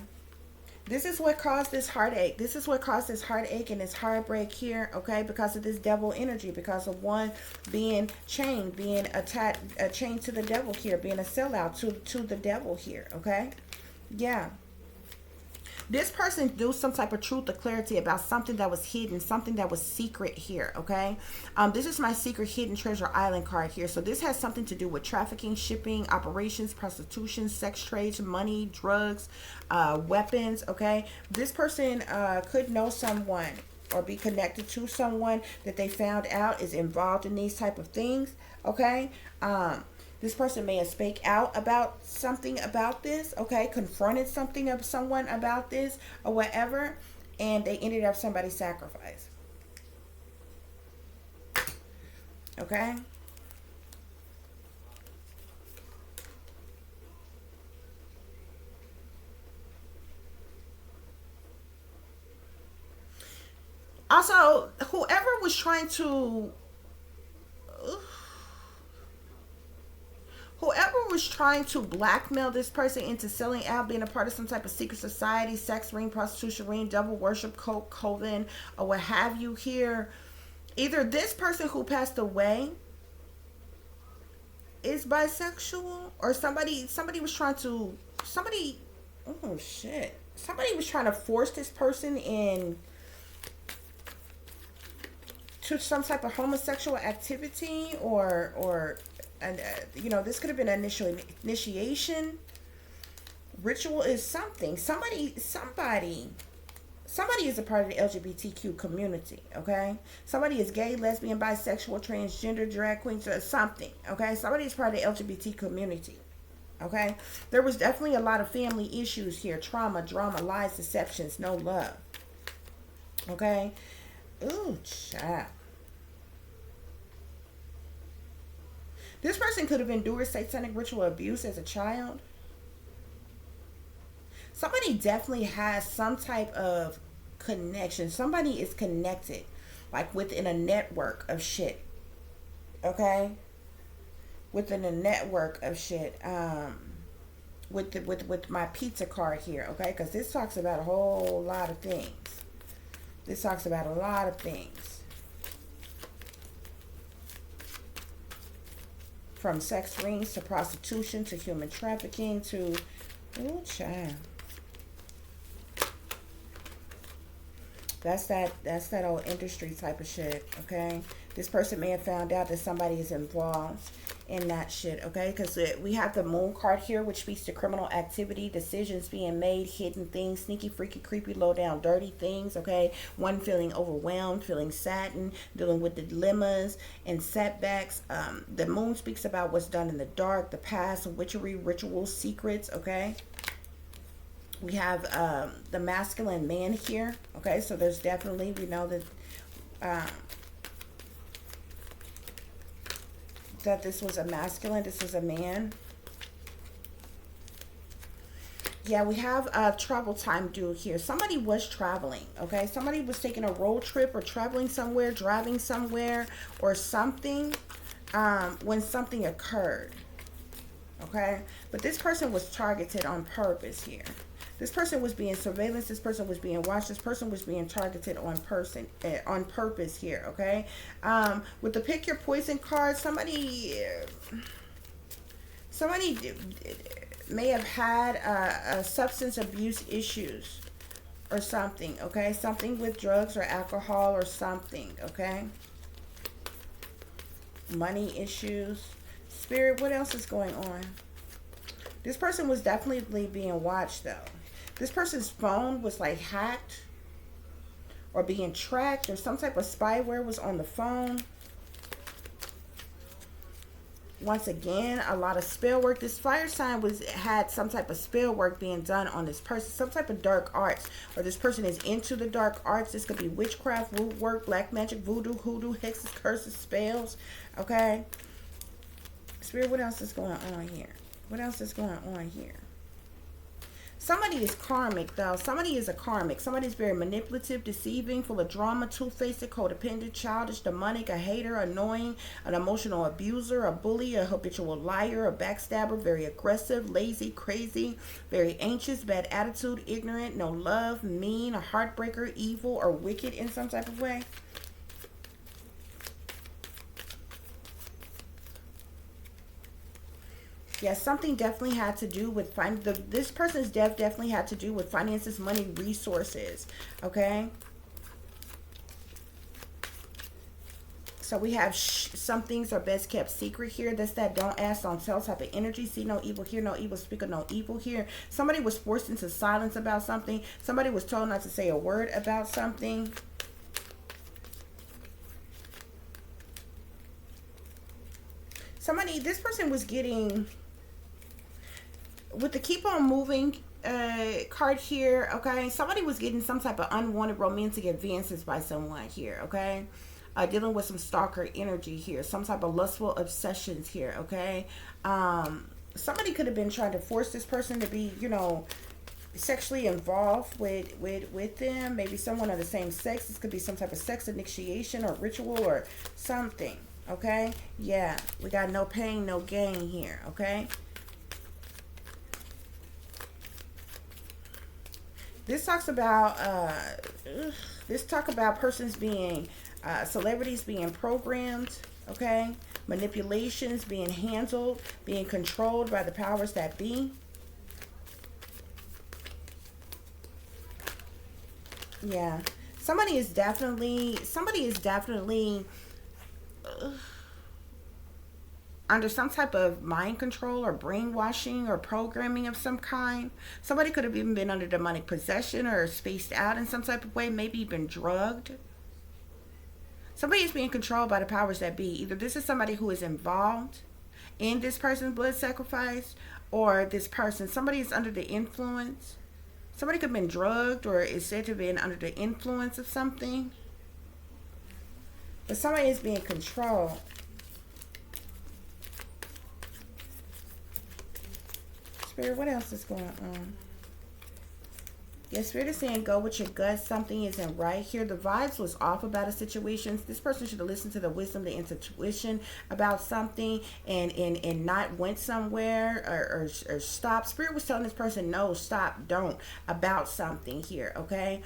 This is what caused this heartache. This is what caused this heartache and this heartbreak here, okay? Because of this devil energy, because of one being chained, being chained to the devil here, being a sellout to the devil here, okay? Yeah. This person knew some type of truth or clarity about something that was hidden, something that was secret here, okay? This is my secret hidden treasure island card here. So this has something to do with trafficking, shipping, operations, prostitution, sex trades, money, drugs, weapons, okay? This person could know someone or be connected to someone that they found out is involved in these type of things, okay? This person may have spoke out about something about this, okay, confronted something of someone about this or whatever, and they ended up somebody's sacrifice. Okay? Also, whoever was trying to whoever was trying to blackmail this person into selling out, being a part of some type of secret society, sex ring, prostitution ring, devil worship, cult, coven, or what have you here, either this person who passed away is bisexual, or somebody was trying to somebody oh shit. Somebody was trying to force this person in to some type of homosexual activity, or and you know, this could have been an initial initiation ritual is something. Somebody is a part of the LGBTQ community, okay? Somebody is gay, lesbian, bisexual, transgender, drag queens, or something, okay? Somebody is part of the LGBT community, okay? There was definitely a lot of family issues here. Trauma, drama, lies, deceptions, no love, okay? Ooh, child. This person could have endured satanic ritual abuse as a child. Somebody definitely has some type of connection. Somebody is connected, like within a network of shit. Okay? Within a network of shit. With my pizza card here, okay? Because this talks about a whole lot of things. This talks about a lot of things. From sex rings to prostitution to human trafficking to, oh child. That's that old industry type of shit, okay? This person may have found out that somebody is involved in that shit, okay? Because we have the moon card here, which speaks to criminal activity, decisions being made, hidden things, sneaky, freaky, creepy, low down, dirty things, okay? One feeling overwhelmed, feeling saddened, dealing with dilemmas and setbacks. The moon speaks about what's done in the dark, the past, witchery, rituals, secrets, okay? We have the masculine man here, okay? So there's definitely, we know that that this was a masculine, this was a man. Yeah, we have a travel time due here. Somebody was traveling, okay? Somebody was taking a road trip or traveling somewhere, driving somewhere or something when something occurred, okay? But this person was targeted on purpose here. This person was being surveillance. This person was being watched. This person was being targeted on purpose here, okay? With the pick your poison card, somebody may have had a substance abuse issues or something, okay? Something with drugs or alcohol or something, okay? Money issues. Spirit, what else is going on? This person was definitely being watched, though. This person's phone was like hacked or being tracked, or some type of spyware was on the phone. Once again, a lot of spell work. This fire sign had some type of spell work being done on this person, some type of dark arts, or this person is into the dark arts. This could be witchcraft, root work, black magic, voodoo, hoodoo, hexes, curses, spells, okay? Spirit, what else is going on here? What else is going on here? Somebody is karmic, though. Somebody is a karmic. Somebody is very manipulative, deceiving, full of drama, two-faced, codependent, childish, demonic, a hater, annoying, an emotional abuser, a bully, a habitual liar, a backstabber, very aggressive, lazy, crazy, very anxious, bad attitude, ignorant, no love, mean, a heartbreaker, evil, or wicked in some type of way. Yes, something definitely had to do with this person's death definitely had to do with finances, money, resources, okay? So we have some things are best kept secret here. That's that don't ask, don't tell type of energy. See no evil here, no evil, speak of no evil here. Somebody was forced into silence about something. Somebody was told not to say a word about something. Somebody this person was getting, with the keep on moving card here, okay, somebody was getting some type of unwanted romantic advances by someone here, okay, dealing with some stalker energy here, some type of lustful obsessions here, okay. Somebody could have been trying to force this person to be, you know, sexually involved with them, maybe someone of the same sex. This could be some type of sex initiation or ritual or something, okay. Yeah, we got no pain, no gain here, okay. This talks about persons being celebrities being programmed, okay, manipulations being handled, being controlled by the powers that be. Yeah, somebody is definitely under some type of mind control or brainwashing or programming of some kind. Somebody could have even been under demonic possession or spaced out in some type of way, maybe even drugged. Somebody is being controlled by the powers that be. Either this is somebody who is involved in this person's blood sacrifice, or this person, somebody is under the influence. Somebody could have been drugged or is said to have been under the influence of something. But somebody is being controlled. Spirit, what else is going on? Yes, Spirit is saying go with your gut. Something isn't right here. The vibes was off about a situation. This person should have listened to the wisdom, the intuition about something, and not went somewhere or stop. Spirit was telling this person no, stop, don't, about something here, okay?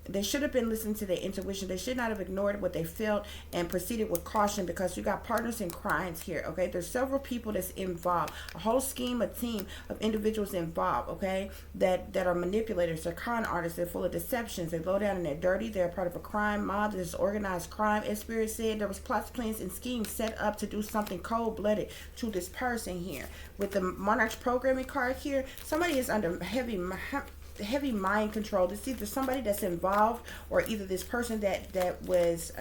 They should have been listening to their intuition. They should not have ignored what they felt and proceeded with caution, because you got partners in crimes here, okay? There's several people that's involved, a whole scheme, a team of individuals involved, okay, that are manipulators. They're con artists. They're full of deceptions. They're low down and they're dirty. They're part of a crime mob. There's organized crime. As Spirit said, there was plots, plans, and schemes set up to do something cold-blooded to this person here. With the Monarch's programming card here, somebody is under heavy mind control. It's either somebody that's involved, or either this person that was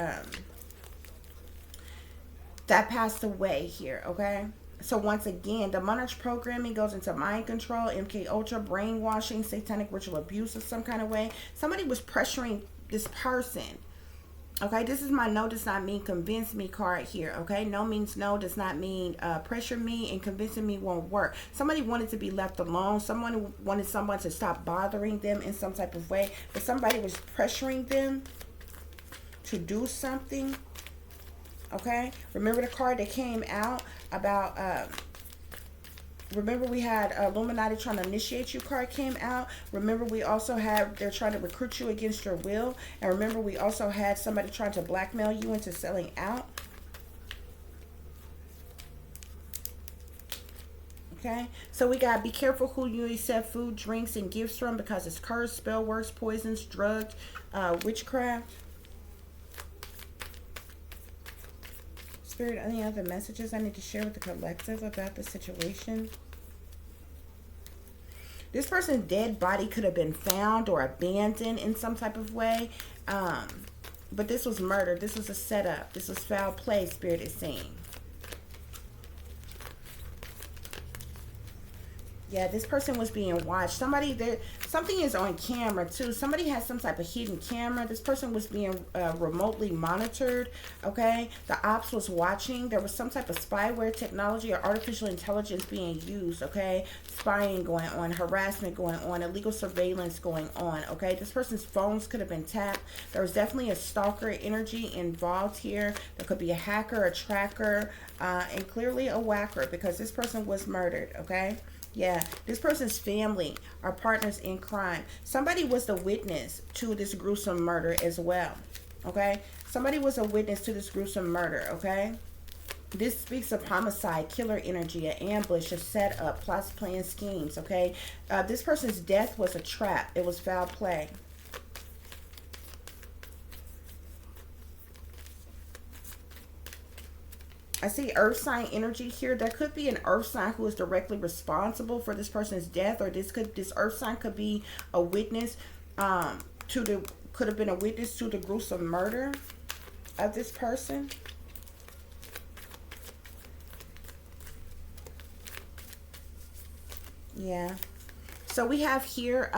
that passed away here, okay? So once again, the Monarch's programming goes into mind control, MK Ultra, brainwashing, satanic ritual abuse of some kind of way. Somebody was pressuring this person. Okay, this is my no does not mean convince me card here. Okay, no means no does not mean pressure me, and convincing me won't work. Somebody wanted to be left alone. Someone wanted someone to stop bothering them in some type of way, but somebody was pressuring them to do something. Okay, remember the card that came out about remember we had Illuminati trying to initiate you card came out. Remember we also had they're trying to recruit you against your will. And remember we also had somebody trying to blackmail you into selling out. Okay, so we got be careful who you accept food, drinks, and gifts from, because it's cursed, spell works, poisons, drugs, witchcraft. Spirit, any other messages I need to share with the collective about the situation? This person's dead body could have been found or abandoned in some type of way. But this was murder. This was a setup. This was foul play, Spirit is saying. Yeah, this person was being watched. Somebody there, something is on camera too. Somebody has some type of hidden camera. This person was being remotely monitored. Okay, the ops was watching. There was some type of spyware technology or artificial intelligence being used. Okay, spying going on, harassment going on, illegal surveillance going on. Okay, this person's phones could have been tapped. There was definitely a stalker energy involved here. There could be a hacker, a tracker, and clearly a whacker, because this person was murdered. Okay. Yeah, this person's family are partners in crime. Somebody was the witness to this gruesome murder as well, okay? Somebody was a witness to this gruesome murder, okay? This speaks of homicide, killer energy, an ambush, a setup, plots, plans, schemes, okay? This person's death was a trap. It was foul play. I see earth sign energy here. There could be an earth sign who is directly responsible for this person's death, or this earth sign could be a witness could have been a witness to the gruesome murder of this person. Yeah. So we have here,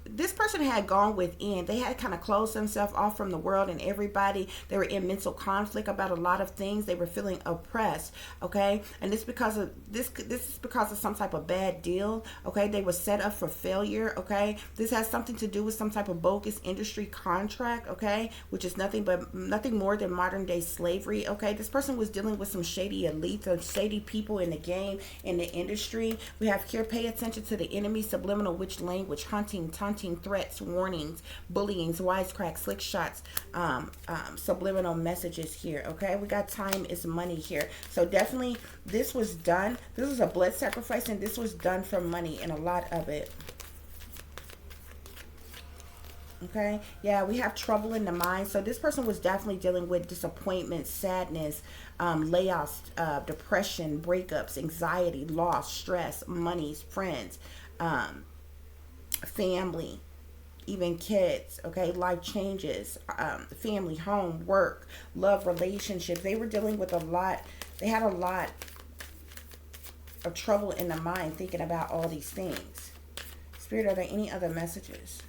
this person had gone within. They had kind of closed themselves off from the world and everybody. They were in mental conflict about a lot of things. They were feeling oppressed. Okay, and this because of this. This is because of some type of bad deal. Okay, they were set up for failure. Okay, this has something to do with some type of bogus industry contract. Okay, which is nothing more than modern day slavery. Okay, this person was dealing with some shady elites, some shady people in the game, in the industry. We have here, pay attention to the enemy, subliminal witch language, hunting, taunting, threats, warnings, bullying, wisecracks, slick shots, subliminal messages here. Okay, we got time is money here. So definitely this was done. This was a blood sacrifice, and this was done for money, and a lot of it. Okay, yeah, we have trouble in the mind. So this person was definitely dealing with disappointment, sadness, layoffs, depression, breakups, anxiety, loss, stress, monies, friends, family, even kids. Okay, life changes, family, home, work, love, relationships. They were dealing with a lot. They had a lot of trouble in the mind thinking about all these things. Spirit, are there any other messages?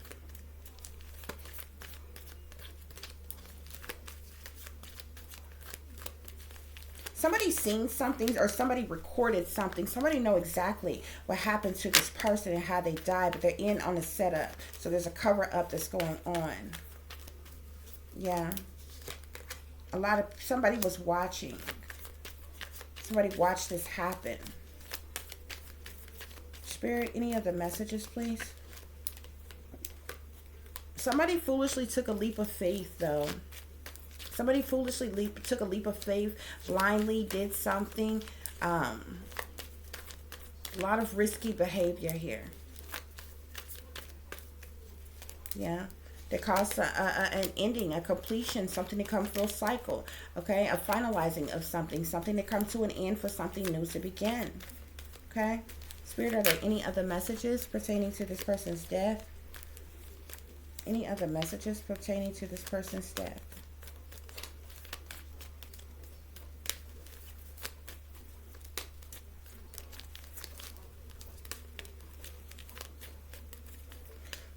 Somebody seen something, or somebody recorded something. Somebody know exactly what happened to this person and how they died, but they're in on a setup. So there's a cover up that's going on. Yeah. Somebody was watching. Somebody watched this happen. Spirit, any other messages, please? Somebody foolishly took a leap of faith, though. Somebody foolishly took a leap of faith, blindly did something. A lot of risky behavior here. Yeah. That caused an ending, a completion, something to come full cycle. Okay. A finalizing of something. Something to come to an end for something new to begin. Okay. Spirit, are there any other messages pertaining to this person's death? Any other messages pertaining to this person's death?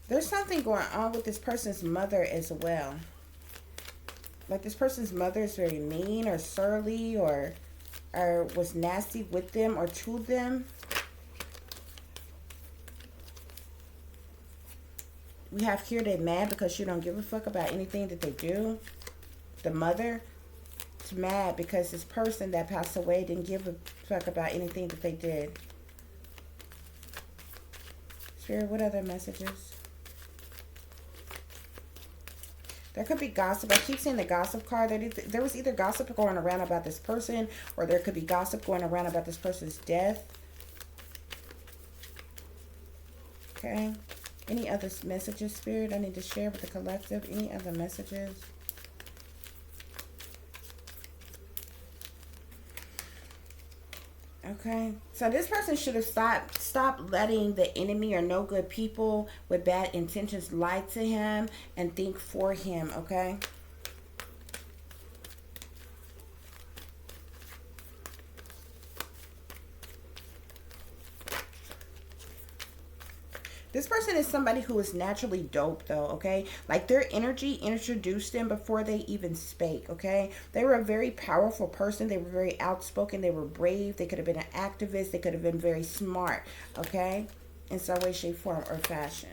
There's something going on with this person's mother as well. Like this person's mother is very mean or surly, or was nasty with them or to them. We have here, they're mad because you don't give a fuck about anything that they do. The mother is mad because this person that passed away didn't give a fuck about anything that they did. Spirit, what other messages? There could be gossip. I keep seeing the gossip card. There was either gossip going around about this person, or there could be gossip going around about this person's death. Okay. Any other messages, Spirit, I need to share with the collective? Any other messages? Okay. So this person should have stopped letting the enemy or no good people with bad intentions lie to him and think for him, okay? This person is somebody who is naturally dope, though, okay? Like, their energy introduced them before they even spake, okay? They were a very powerful person. They were very outspoken. They were brave. They could have been an activist. They could have been very smart, okay? In some way, shape, form, or fashion.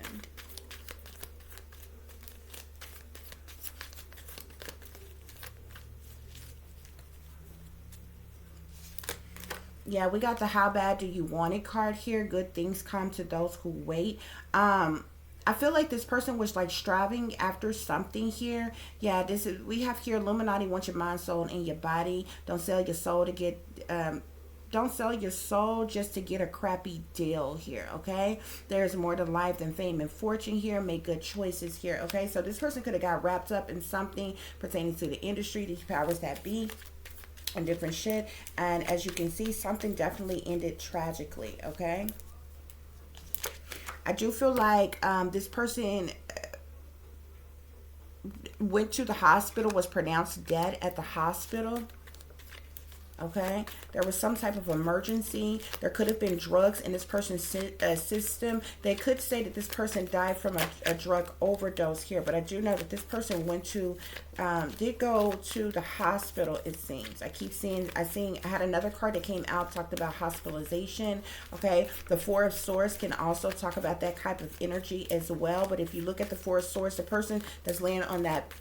Yeah, we got the how bad do you want it card here. Good things come to those who wait. I feel like this person was like striving after something here. Yeah, this is, we have here, Illuminati wants your mind, soul, and your body. Don't sell your soul to get don't sell your soul just to get a crappy deal here, okay? There's more to life than fame and fortune here. Make good choices here, okay? So this person could have got wrapped up in something pertaining to the industry, these powers that be, and different shit. And as you can see, something definitely ended tragically, okay? I do feel like this person went to the hospital, was pronounced dead at the hospital. Okay, there was some type of emergency. There could have been drugs in this person's system. They could say that this person died from a drug overdose here, but I do know that this person did go to the hospital, it seems. I had another card that came out, talked about hospitalization. Okay, the Four of Swords can also talk about that type of energy as well. But if you look at the Four of Swords, the person that's laying on that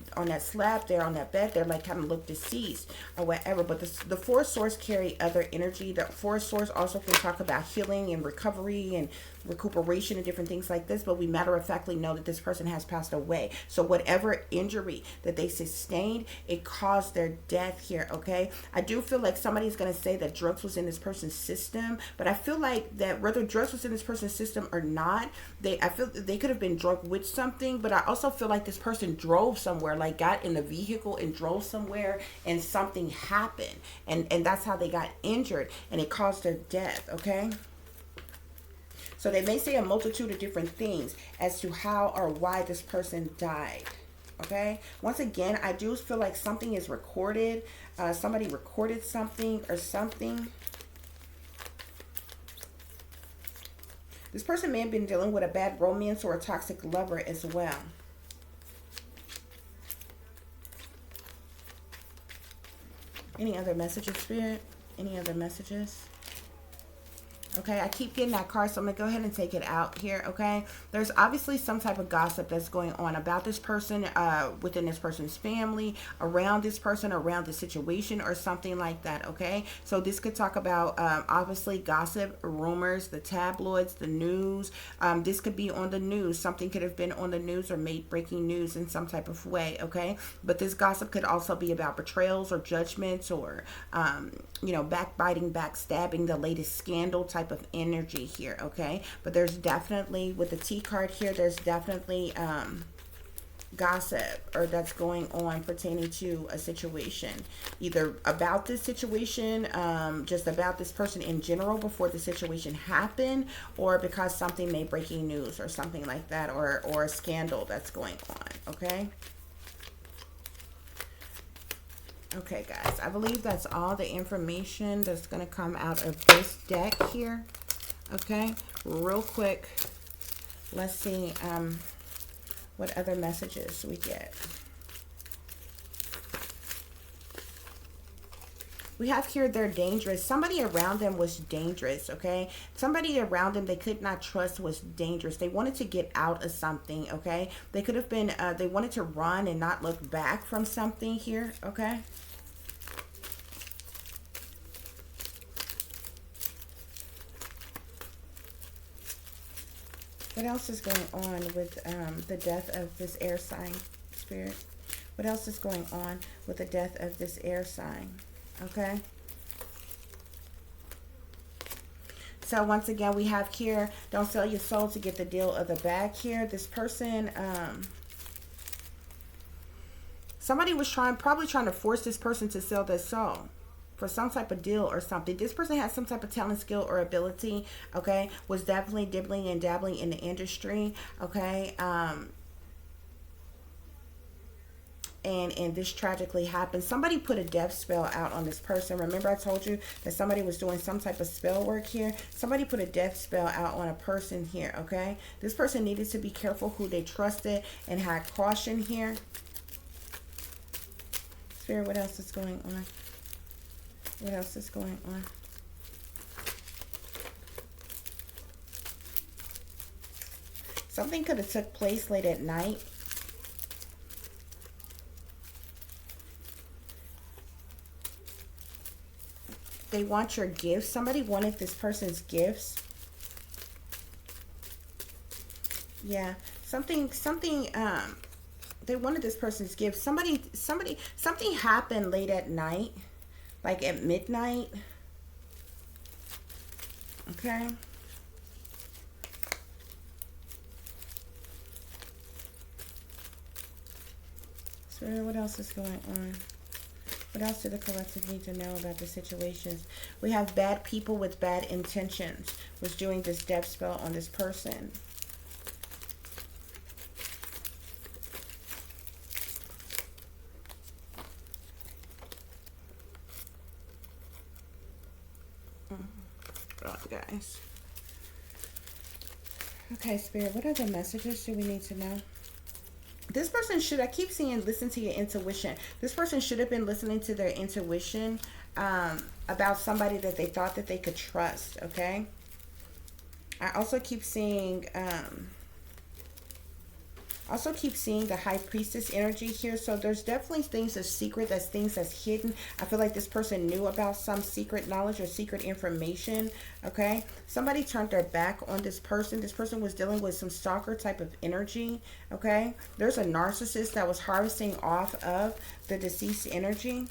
slab there, on that bed, they're like kind of look deceased or whatever. But the Four of Swords carry other energy. The Four of Swords also can talk about healing and recovery and recuperation and different things like this, but we matter of factly know that this person has passed away. So whatever injury that they sustained, it caused their death here. Okay, I do feel like somebody's going to say that drugs was in this person's system, but I feel like that whether drugs was in this person's system or not, I feel they could have been drugged with something. But I also feel like this person drove somewhere, like got in a vehicle and drove somewhere, and something happened, and that's how they got injured, and it caused their death. Okay, so they may say a multitude of different things as to how or why this person died. Okay. Once again, I do feel like something is recorded. Somebody recorded something or something. This person may have been dealing with a bad romance or a toxic lover as well. Any other messages, Spirit? Any other messages? Okay, I keep getting that card, so I'm going to go ahead and take it out here, okay? There's obviously some type of gossip that's going on about this person, within this person's family, around this person, around the situation, or something like that, okay? So this could talk about, obviously, gossip, rumors, the tabloids, the news. This could be on the news. Something could have been on the news or made breaking news in some type of way, okay? But this gossip could also be about betrayals or judgments or, backbiting, backstabbing, the latest scandal type of energy here, okay? But there's definitely, with the T card here, there's definitely gossip or that's going on pertaining to a situation, either about this situation, just about this person in general before the situation happened, or because something made breaking news or something like that, or a scandal that's going on, okay? Okay, guys, I believe that's all the information that's going to come out of this deck here. Okay, real quick, let's see what other messages we get. We have here they're dangerous. Somebody around them was dangerous, okay? Somebody around them they could not trust was dangerous. They wanted to get out of something, okay? They could have been, they wanted to run and not look back from something here, okay? What else is going on with the death of this air sign, Spirit? What else is going on with the death of this air sign? Okay. So once again, we have here, don't sell your soul to get the deal of the bag here. This person, somebody was probably trying to force this person to sell their soul for some type of deal or something. This person has some type of talent, skill, or ability, okay? Was definitely dibbling and dabbling in the industry, okay? And this tragically happened. Somebody put a death spell out on this person. Remember I told you that somebody was doing some type of spell work here? Somebody put a death spell out on a person here, okay? This person needed to be careful who they trusted and had caution here. Spirit, what else is going on? What else is going on? Something could have took place late at night. They want your gifts. Somebody wanted this person's gifts. Yeah. Something, they wanted this person's gifts. Something happened late at night. Like at midnight. Okay. So what else is going on? What else do the collective need to know about the situations? We have bad people with bad intentions was doing this death spell on this person. on, guys. Okay, Spirit, what other messages do we need to know? This person should, I keep seeing, listen to your intuition. This person should have been listening to their intuition about somebody that they thought that they could trust, okay? I also keep seeing the High Priestess energy here. So there's definitely things that's secret, that's things that's hidden. I feel like this person knew about some secret knowledge or secret information, okay? Somebody turned their back on this person. This person was dealing with some stalker type of energy, okay? There's a narcissist that was harvesting off of the deceased energy.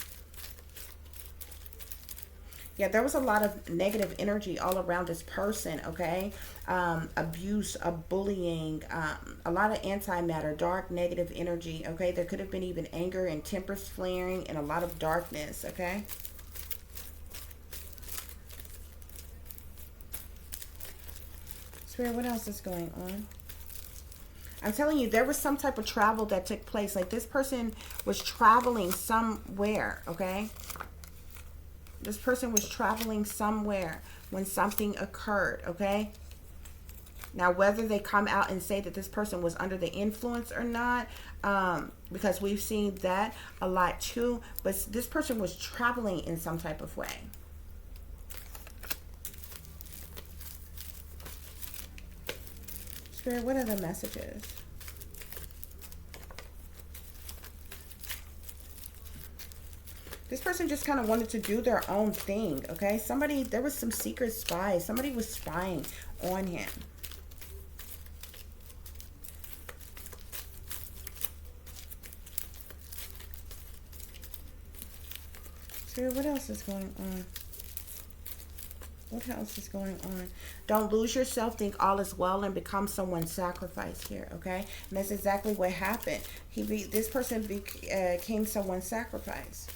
Yeah, there was a lot of negative energy all around this person, okay? Abuse, bullying, a lot of antimatter, dark, negative energy, okay? There could have been even anger and tempers flaring and a lot of darkness, okay? Spirit, what else is going on? I'm telling you, there was some type of travel that took place. Like this person was traveling somewhere, okay? This person was traveling somewhere when something occurred, okay? Now, whether they come out and say that this person was under the influence or not, because we've seen that a lot too, but this person was traveling in some type of way. Spirit, what are the messages? This person just kind of wanted to do their own thing, okay? There was some secret spies. Somebody was spying on him. Spirit, what else is going on? What else is going on? Don't lose yourself. Think all is well and become someone's sacrifice here, okay? And that's exactly what happened. This person became someone's sacrifice.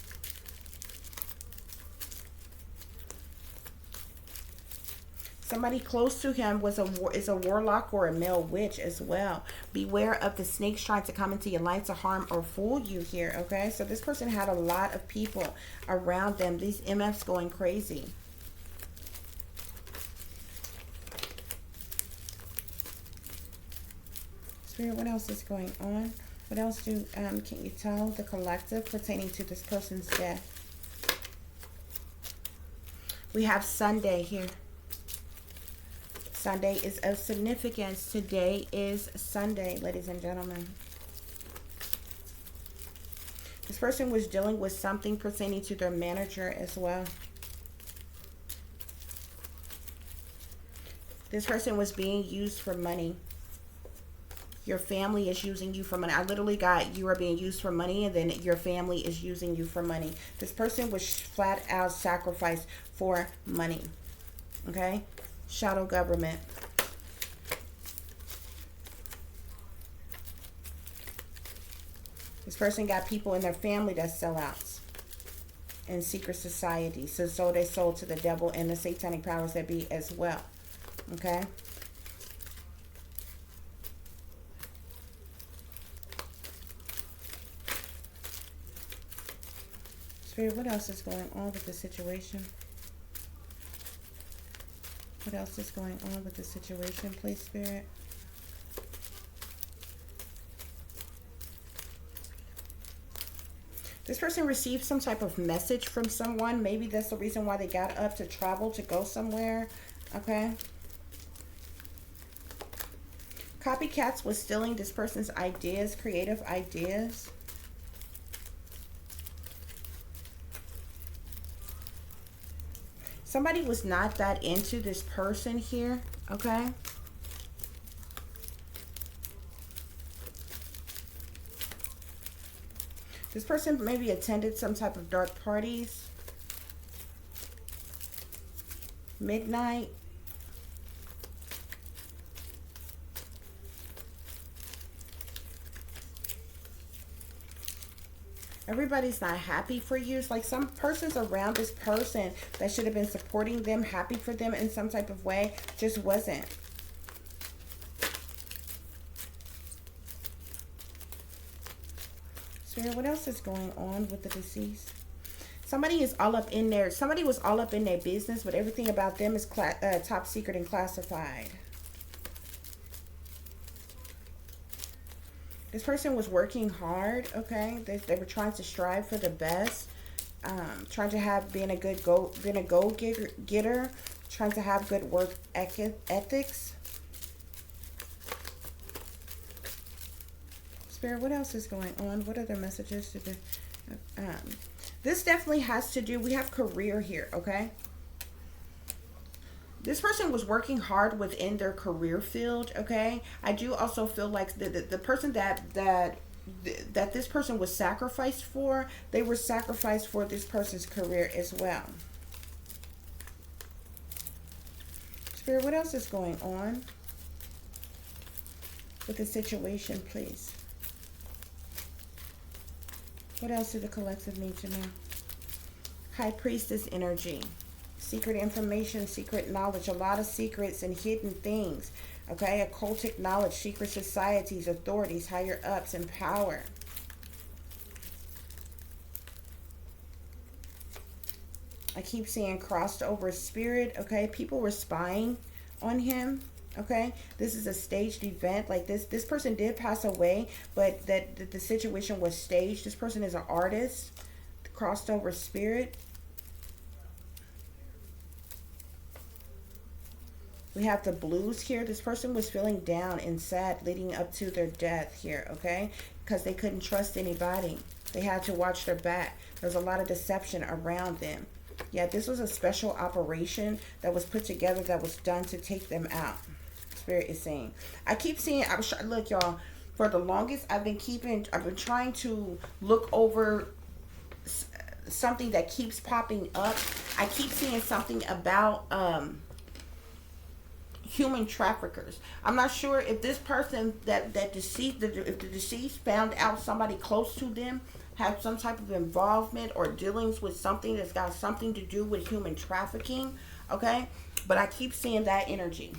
Somebody close to him is a warlock or a male witch as well. Beware of the snakes trying to come into your life to harm or fool you here, okay? So this person had a lot of people around them. These MFs going crazy. Spirit, what else is going on? What else can you tell the collective pertaining to this person's death? We have Sunday here. Sunday is of significance. Today is Sunday, ladies and gentlemen. This person was dealing with something pertaining to their manager as well. This person was being used for money. Your family is using you for money. I literally got you are being used for money, and then your family is using you for money. This person was flat out sacrificed for money. Okay? Shadow government. This person got people in their family that's sellouts in secret society. So they sold to the devil and the satanic powers that be as well. Okay? Spirit, what else is going on with the situation? What else is going on with the situation, please, Spirit? This person received some type of message from someone. Maybe that's the reason why they got up to travel, to go somewhere. Okay. Copycats was stealing this person's ideas, creative ideas. Somebody was not that into this person here, okay? This person maybe attended some type of dark parties. Midnight. Everybody's not happy for you. It's like some person's around this person that should have been supporting them, happy for them in some type of way, just wasn't. Spirit, what else is going on with the deceased? Somebody is all up in there. Somebody was all up in their business, but everything about them is top secret and classified. This person was working hard, okay? They were trying to strive for the best. Trying to have, being a go getter, trying to have good work ethics. Spirit, what else is going on? What other messages to the this definitely has to do, we have career here, okay? This person was working hard within their career field, okay? I do also feel like the person that this person was sacrificed for, they were sacrificed for this person's career as well. Spirit, what else is going on with the situation, please? What else do the collective need to know? High Priestess energy. Secret information, secret knowledge. A lot of secrets and hidden things. Okay? Occultic knowledge, secret societies, authorities, higher ups, and power. I keep seeing crossed over spirit. Okay? People were spying on him. Okay, this is a staged event. Like this person did pass away, but that the situation was staged. This person is an artist, crossed over spirit. We have the blues here. This person was feeling down and sad leading up to their death here, okay? Because they couldn't trust anybody. They had to watch their back. There's a lot of deception around them. Yeah, this was a special operation that was put together, that was done to take them out. Spirit is saying. I keep seeing, look, y'all, for the longest I've been trying to look over something that keeps popping up. I keep seeing something about human traffickers. I'm not sure if this person if the deceased found out somebody close to them had some type of involvement or dealings with something that's got something to do with human trafficking, okay? But I keep seeing that energy.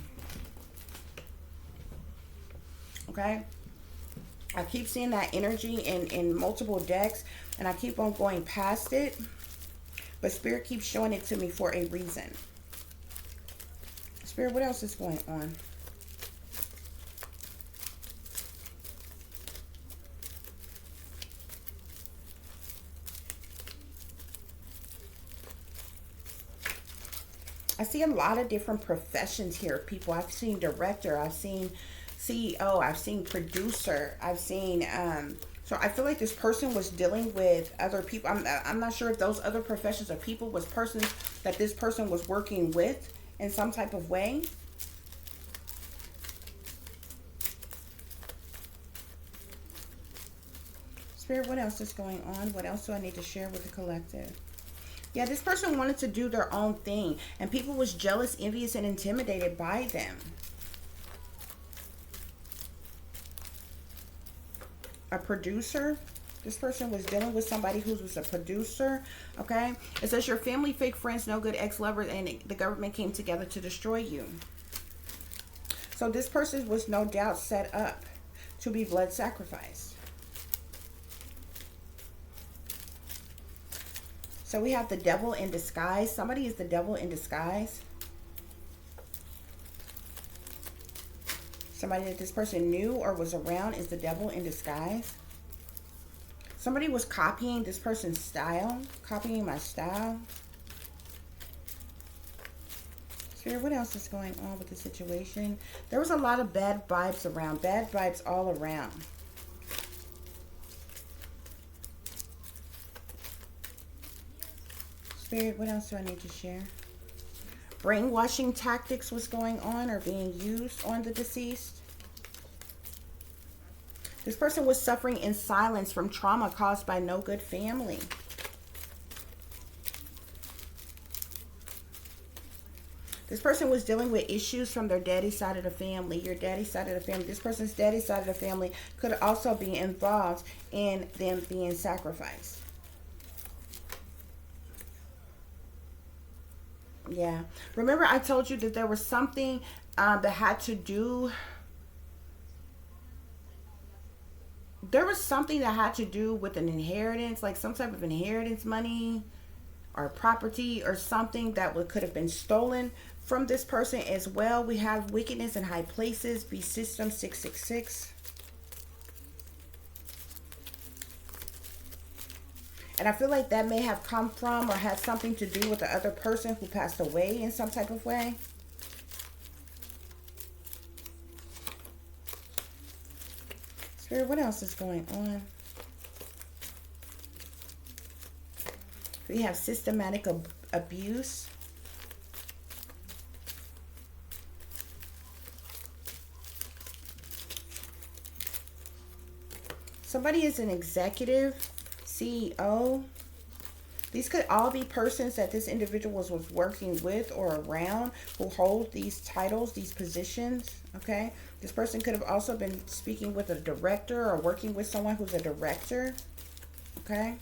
Okay, I keep seeing that energy in multiple decks, and I keep on going past it, but Spirit keeps showing it to me for a reason. Spirit, what else is going on? I see a lot of different professions here, people. I've seen director, I've seen CEO, I've seen producer, I've seen so I feel like this person was dealing with other people. I'm not sure if those other professions or people was persons that this person was working with in some type of way. Spirit, what else is going on? What else do I need to share with the collective? Yeah, this person wanted to do their own thing, and people was jealous, envious, and intimidated by them. A producer. This person was dealing with somebody who was a producer, okay? It says your family, fake friends, no good ex-lovers, and the government came together to destroy you. So this person was no doubt set up to be blood sacrificed. So we have the devil in disguise. Somebody is the devil in disguise. Somebody that this person knew or was around is the devil in disguise. Somebody was copying this person's style, copying my style. Spirit, what else is going on with the situation? There was a lot of bad vibes around, bad vibes all around. Spirit, what else do I need to share? Brainwashing tactics was going on or being used on the deceased. This person was suffering in silence from trauma caused by no good family. This person was dealing with issues from their daddy side of the family, your daddy side of the family. This person's daddy side of the family could also be involved in them being sacrificed. Yeah. Remember I told you that there was something that had to do... There was something that had to do with an inheritance, like some type of inheritance money. or property or something that could have been stolen from this person as well. We have wickedness in high places, be system 666. And I feel like that may have come from or had something to do with the other person who passed away in some type of way. Spirit, what else is going on? We have systematic abuse. Somebody is an executive, CEO. These could all be persons that this individual was working with or around who hold these titles, these positions, okay? This person could have also been speaking with a director or working with someone who's a director, okay?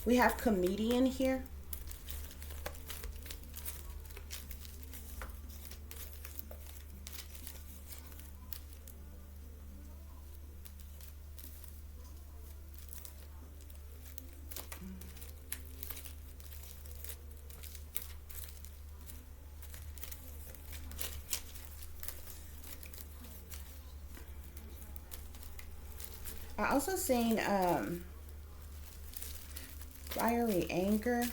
We have comedian here. I also seen fiery anger.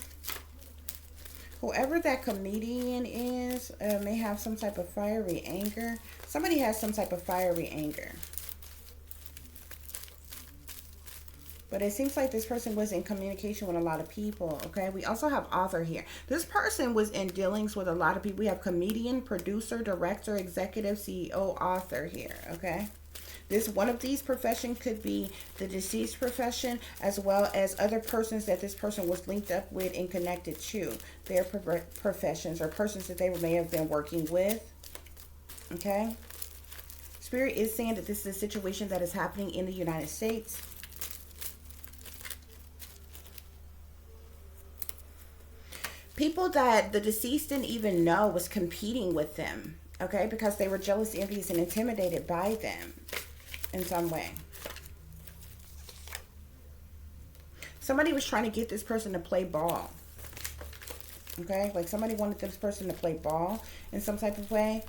Whoever that comedian is may have some type of fiery anger. Somebody has some type of fiery anger. But it seems like this person was in communication with a lot of people, okay? We also have author here. This person was in dealings with a lot of people. We have comedian, producer, director, executive, CEO, author here, okay? This one of these professions could be the deceased profession, as well as other persons that this person was linked up with and connected to. Their professions or persons that they may have been working with, okay? Spirit is saying that this is a situation that is happening in the United States. People that the deceased didn't even know was competing with them, okay? Because they were jealous, envious, and intimidated by them in some way. Somebody was trying to get this person to play ball, okay? Like somebody wanted this person to play ball in some type of way.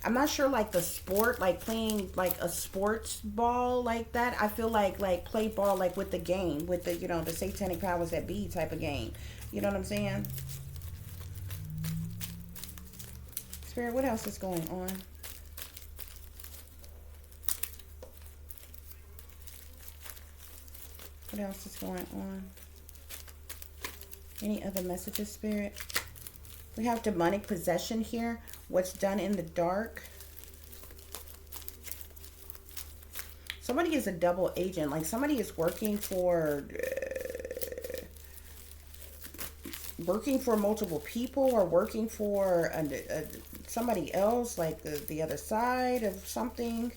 I'm not sure, like the sport, like playing like a sports ball like that. I feel like play ball like with the game, with the, you know, the satanic powers that be type of game. You know what I'm saying? Spirit, what else is going on? What else is going on? Any other messages, Spirit? We have demonic possession here. What's done in the dark. Somebody is a double agent. Like somebody is working for multiple people, or working for somebody else, like the other side of something.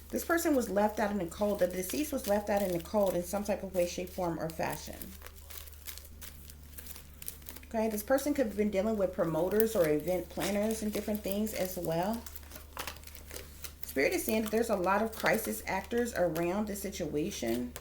This person was left out in the cold. The deceased was left out in the cold in some type of way, shape, form, or fashion. Okay, this person could have been dealing with promoters or event planners and different things as well. Spirit is saying that there's a lot of crisis actors around the situation.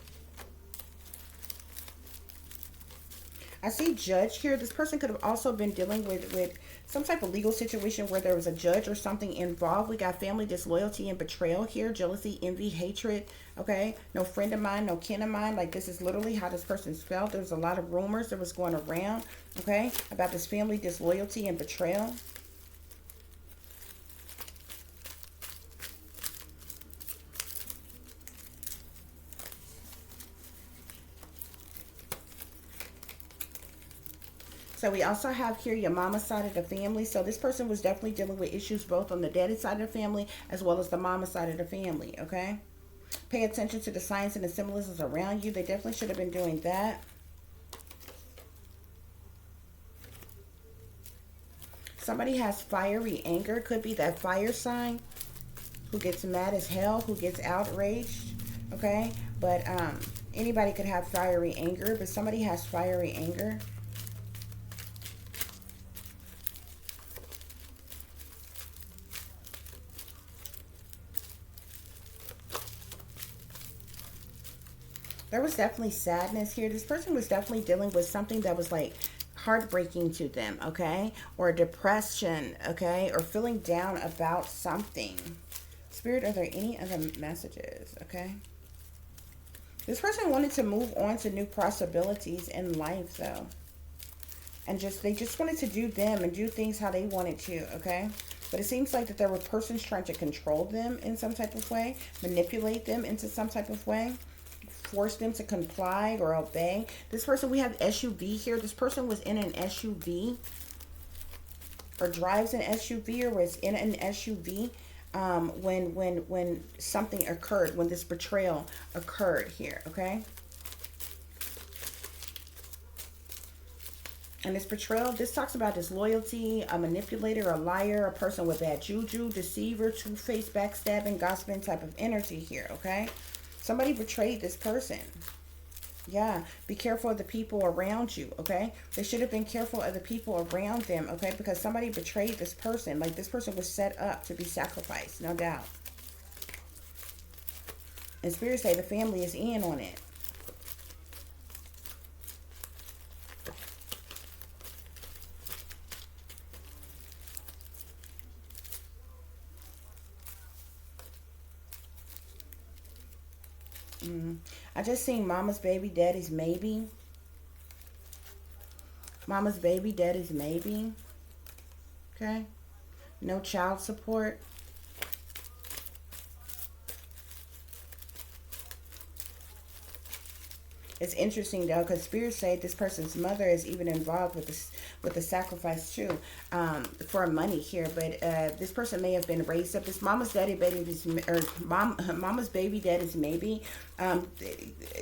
I see judge here. This person could have also been dealing with some type of legal situation where there was a judge or something involved. We got family disloyalty and betrayal here. Jealousy, envy, hatred. Okay. No friend of mine, no kin of mine. Like this is literally how this person's felt. There's a lot of rumors that was going around. Okay. About this family disloyalty and betrayal. So we also have here your mama side of the family. So this person was definitely dealing with issues both on the daddy side of the family as well as the mama side of the family, okay? Pay attention to the signs and the symbolisms around you. They definitely should have been doing that. Somebody has fiery anger. Could be that fire sign who gets mad as hell, who gets outraged, okay? But anybody could have fiery anger, but somebody has fiery anger. There was definitely sadness here. This person was definitely dealing with something that was like heartbreaking to them, okay? Or depression, okay? Or feeling down about something. Spirit, are there any other messages, okay? This person wanted to move on to new possibilities in life, though. And they just wanted to do them and do things how they wanted to, okay? But it seems like that there were persons trying to control them in some type of way, manipulate them into some type of way, force them to comply or obey. This person, we have SUV here. This person was in an SUV or drives an SUV or was in an SUV when something occurred, when this betrayal occurred here, okay? And this betrayal, this talks about disloyalty, a manipulator, a liar, a person with bad juju, deceiver, two-faced, backstabbing, gossiping type of energy here, okay? Somebody betrayed this person. Yeah, be careful of the people around you, okay? They should have been careful of the people around them, okay? Because somebody betrayed this person. Like, this person was set up to be sacrificed, no doubt. And Spirit say the family is in on it. I just seen mama's baby, daddy's maybe. Mama's baby, daddy's maybe. Okay. No child support. It's interesting though, because spirits say this person's mother is even involved with this, with the sacrifice too, for money here. But this person may have been raised up. This mama's daddy baby, or mama's baby daddy's maybe,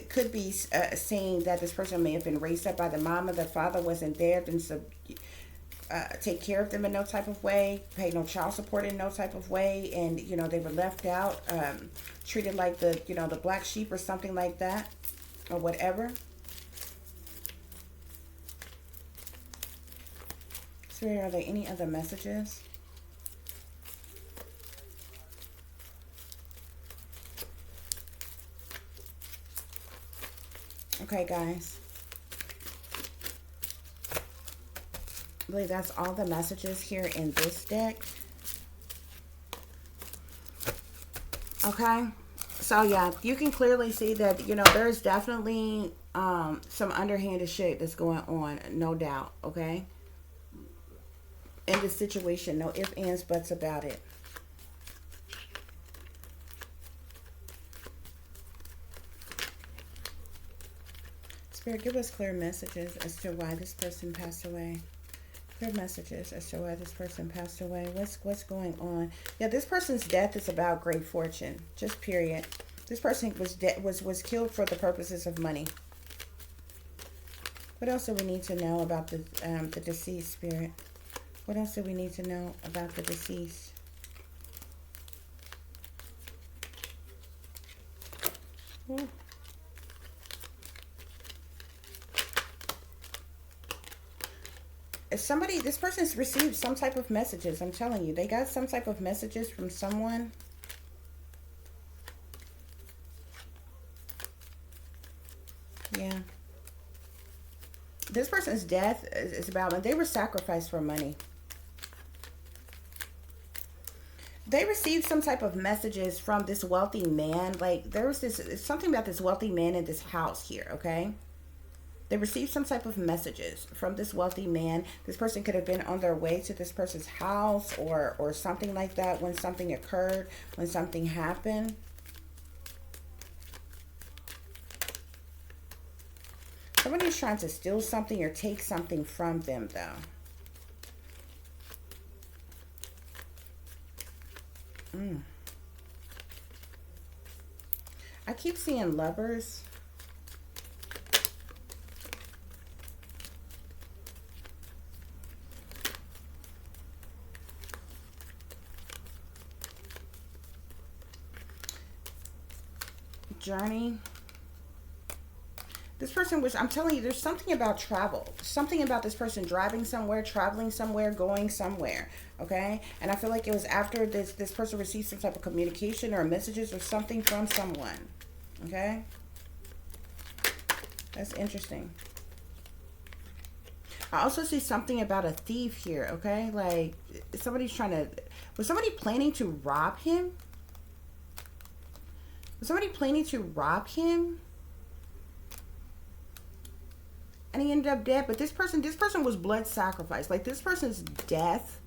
could be saying that this person may have been raised up by the mama. The father wasn't there, didn't take care of them in no type of way, pay no child support in no type of way, and you know they were left out, treated like the the black sheep or something like that. Or whatever. Spirit, are there any other messages? Okay, guys. I believe that's all the messages here in this deck. Okay. So yeah, you can clearly see that, there's definitely some underhanded shit that's going on, no doubt, okay? In this situation, no ifs, ands, buts about it. Spirit, give us clear messages as to why this person passed away. Clear messages as to why this person passed away. What's going on? Yeah, this person's death is about great fortune. Just period. This person was killed for the purposes of money. What else do we need to know about the deceased, Spirit? What else do we need to know about the deceased? Ooh. This person's received some type of messages. I'm telling you, they got some type of messages from someone. Yeah. This person's death is about money. They were sacrificed for money. They received some type of messages from this wealthy man. Like, there was something about this wealthy man in this house here, okay? They received some type of messages from this wealthy man. This person could have been on their way to this person's house or something like that when something occurred, when something happened. Somebody's trying to steal something or take something from them, though. I keep seeing lovers. Journey. This person was, I'm telling you, there's something about travel. Something about this person driving somewhere, traveling somewhere, going somewhere, okay? And I feel like it was after this person received some type of communication or messages or something from someone, okay? That's interesting. I also see something about a thief here, okay? Like, somebody's trying to... Was somebody planning to rob him? Was somebody planning to rob him? And he ended up dead. But this person was blood sacrifice. Like, this person's death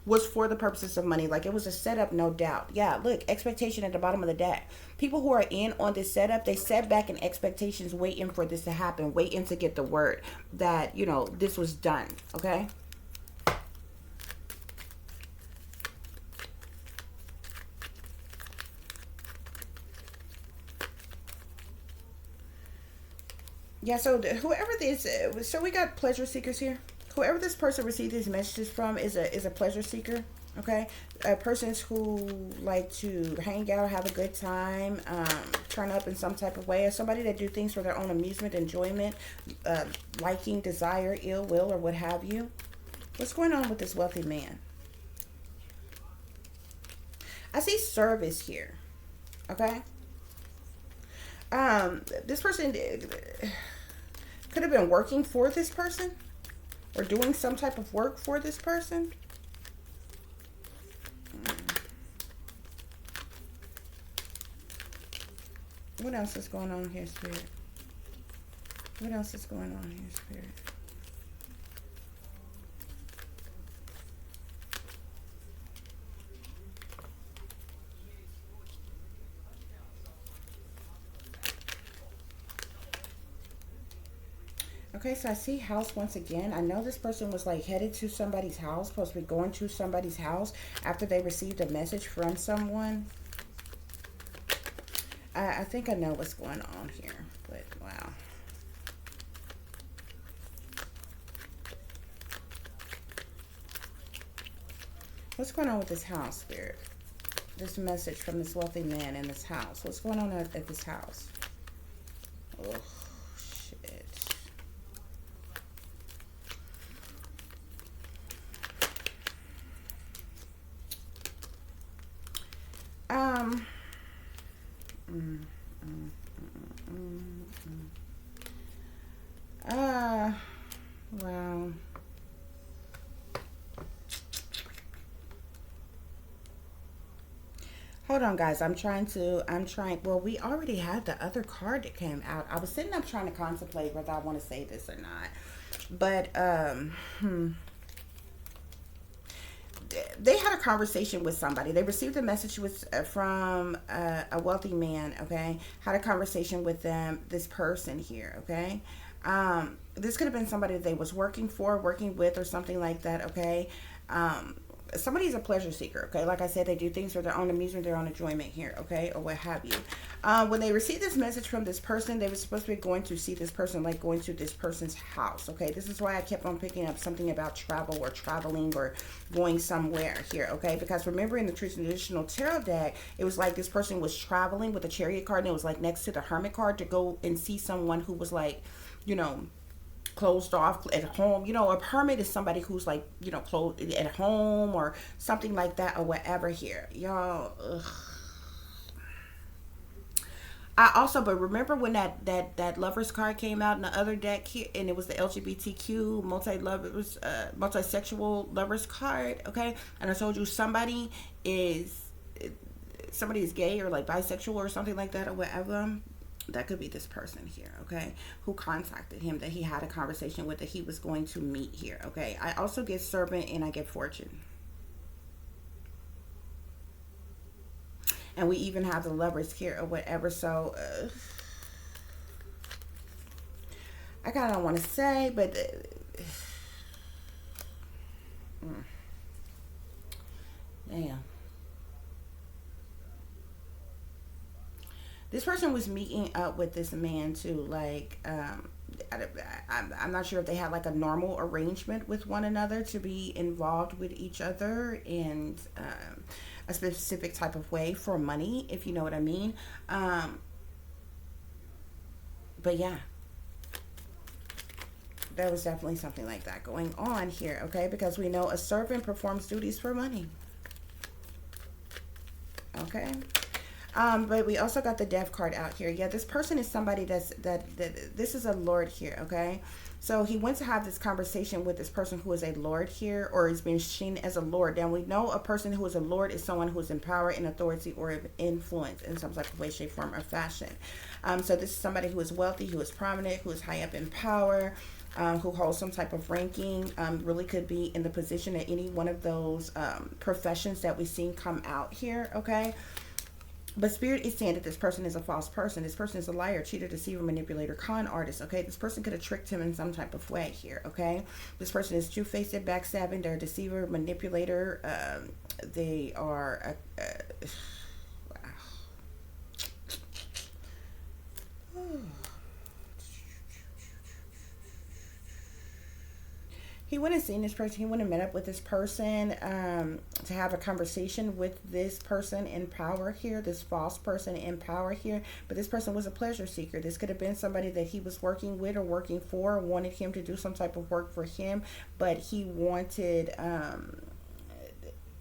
was for the purposes of money. Like, it was a setup, no doubt. Yeah, look, expectation at the bottom of the deck. People who are in on this setup, they set back in expectations, waiting for this to happen, waiting to get the word that, you know, this was done, okay? Yeah, so whoever this, so we got pleasure seekers here. Whoever this person received these messages from is a pleasure seeker. Okay, persons who like to hang out, have a good time, turn up in some type of way, or somebody that do things for their own amusement, enjoyment, liking, desire, ill will, or what have you. What's going on with this wealthy man? I see service here. Okay. This person could have been working for this person or doing some type of work for this person. What else is going on here, Spirit? What else is going on here, Spirit? Okay, so I see house once again. I know this person was like headed to somebody's house, supposed to be going to somebody's house after they received a message from someone. I think I know what's going on here, but wow. What's going on with this house, Spirit? This message from this wealthy man in this house. What's going on at this house? Oh, shit. Wow. Hold on, guys. Well, we already had the other card that came out. I was sitting up trying to contemplate whether I want to say this or not. But, they had a conversation with somebody. They received a message from a wealthy man, okay? Had a conversation with them, this person here, okay? This could have been somebody that they was working for, working with, or something like that, okay? Somebody's a pleasure seeker, okay? Like I said, they do things for their own amusement, their own enjoyment here, okay? Or what have you. When they received this message from this person, they were supposed to be going to see this person, like going to this person's house, okay? This is why I kept on picking up something about travel or traveling or going somewhere here, okay? Because remember in the traditional tarot deck, it was like this person was traveling with a chariot card, and it was like next to the hermit card to go and see someone who was like, you know, closed off at home. You know, a hermit is somebody who's like, you know, closed at home or something like that or whatever here. Y'all, but remember when that lovers card came out in the other deck here, and it was the LGBTQ multisexual lovers card, okay? And I told you somebody is gay or like bisexual or something like that or whatever. That could be this person here, okay, who contacted him, that he had a conversation with, that he was going to meet here, okay? I also get serpent and I get fortune. And we even have the lovers here or whatever. So, I kind of don't want to say, but... damn. This person was meeting up with this man too, like, I'm not sure if they had like a normal arrangement with one another to be involved with each other in a specific type of way for money, if you know what I mean. But yeah, there was definitely something like that going on here, okay? Because we know a servant performs duties for money, okay? But we also got the death card out here. Yeah, this person is somebody that this is a lord here, okay? So he went to have this conversation with this person who is a lord here, or is being seen as a lord. Now we know a person who is a lord is someone who is in power, in authority, or of influence in some type of way, shape, form, or fashion. So this is somebody who is wealthy, who is prominent, who is high up in power, who holds some type of ranking, really could be in the position at any one of those professions that we've seen come out here, okay? But Spirit is saying that this person is a false person. This person is a liar, cheater, deceiver, manipulator, con artist, okay? This person could have tricked him in some type of way here, okay? This person is two-faced, backstabbing, they're a deceiver, manipulator. They are... wow. He wouldn't have seen this person. He wouldn't have met up with this person to have a conversation with this person in power here, this false person in power here. But this person was a pleasure seeker. This could have been somebody that he was working with or working for, wanted him to do some type of work for him, but he wanted...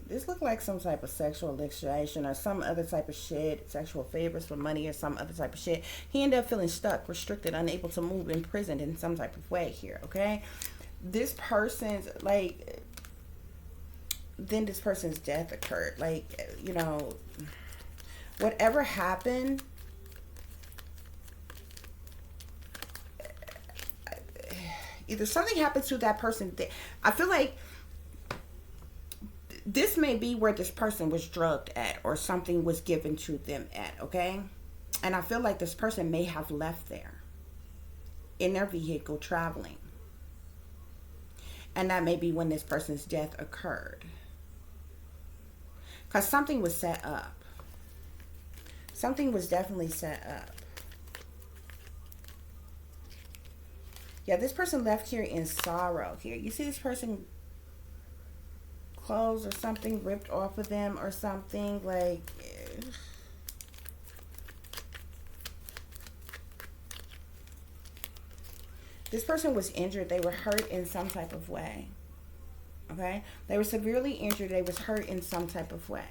this looked like some type of sexual initiation or some other type of shit, sexual favors for money or some other type of shit. He ended up feeling stuck, restricted, unable to move, imprisoned in some type of way here, okay? This person's like, then this person's death occurred. Like, you know, whatever happened, either something happened to that person. I feel like this may be where this person was drugged at, or something was given to them at, okay? And I feel like this person may have left there in their vehicle traveling. And that may be when this person's death occurred. Because something was set up. Something was definitely set up. Yeah, this person left here in sorrow here. You see this person, clothes or something ripped off of them or something, like... This person was injured. They were hurt in some type of way. Okay? They were severely injured. They was hurt in some type of way.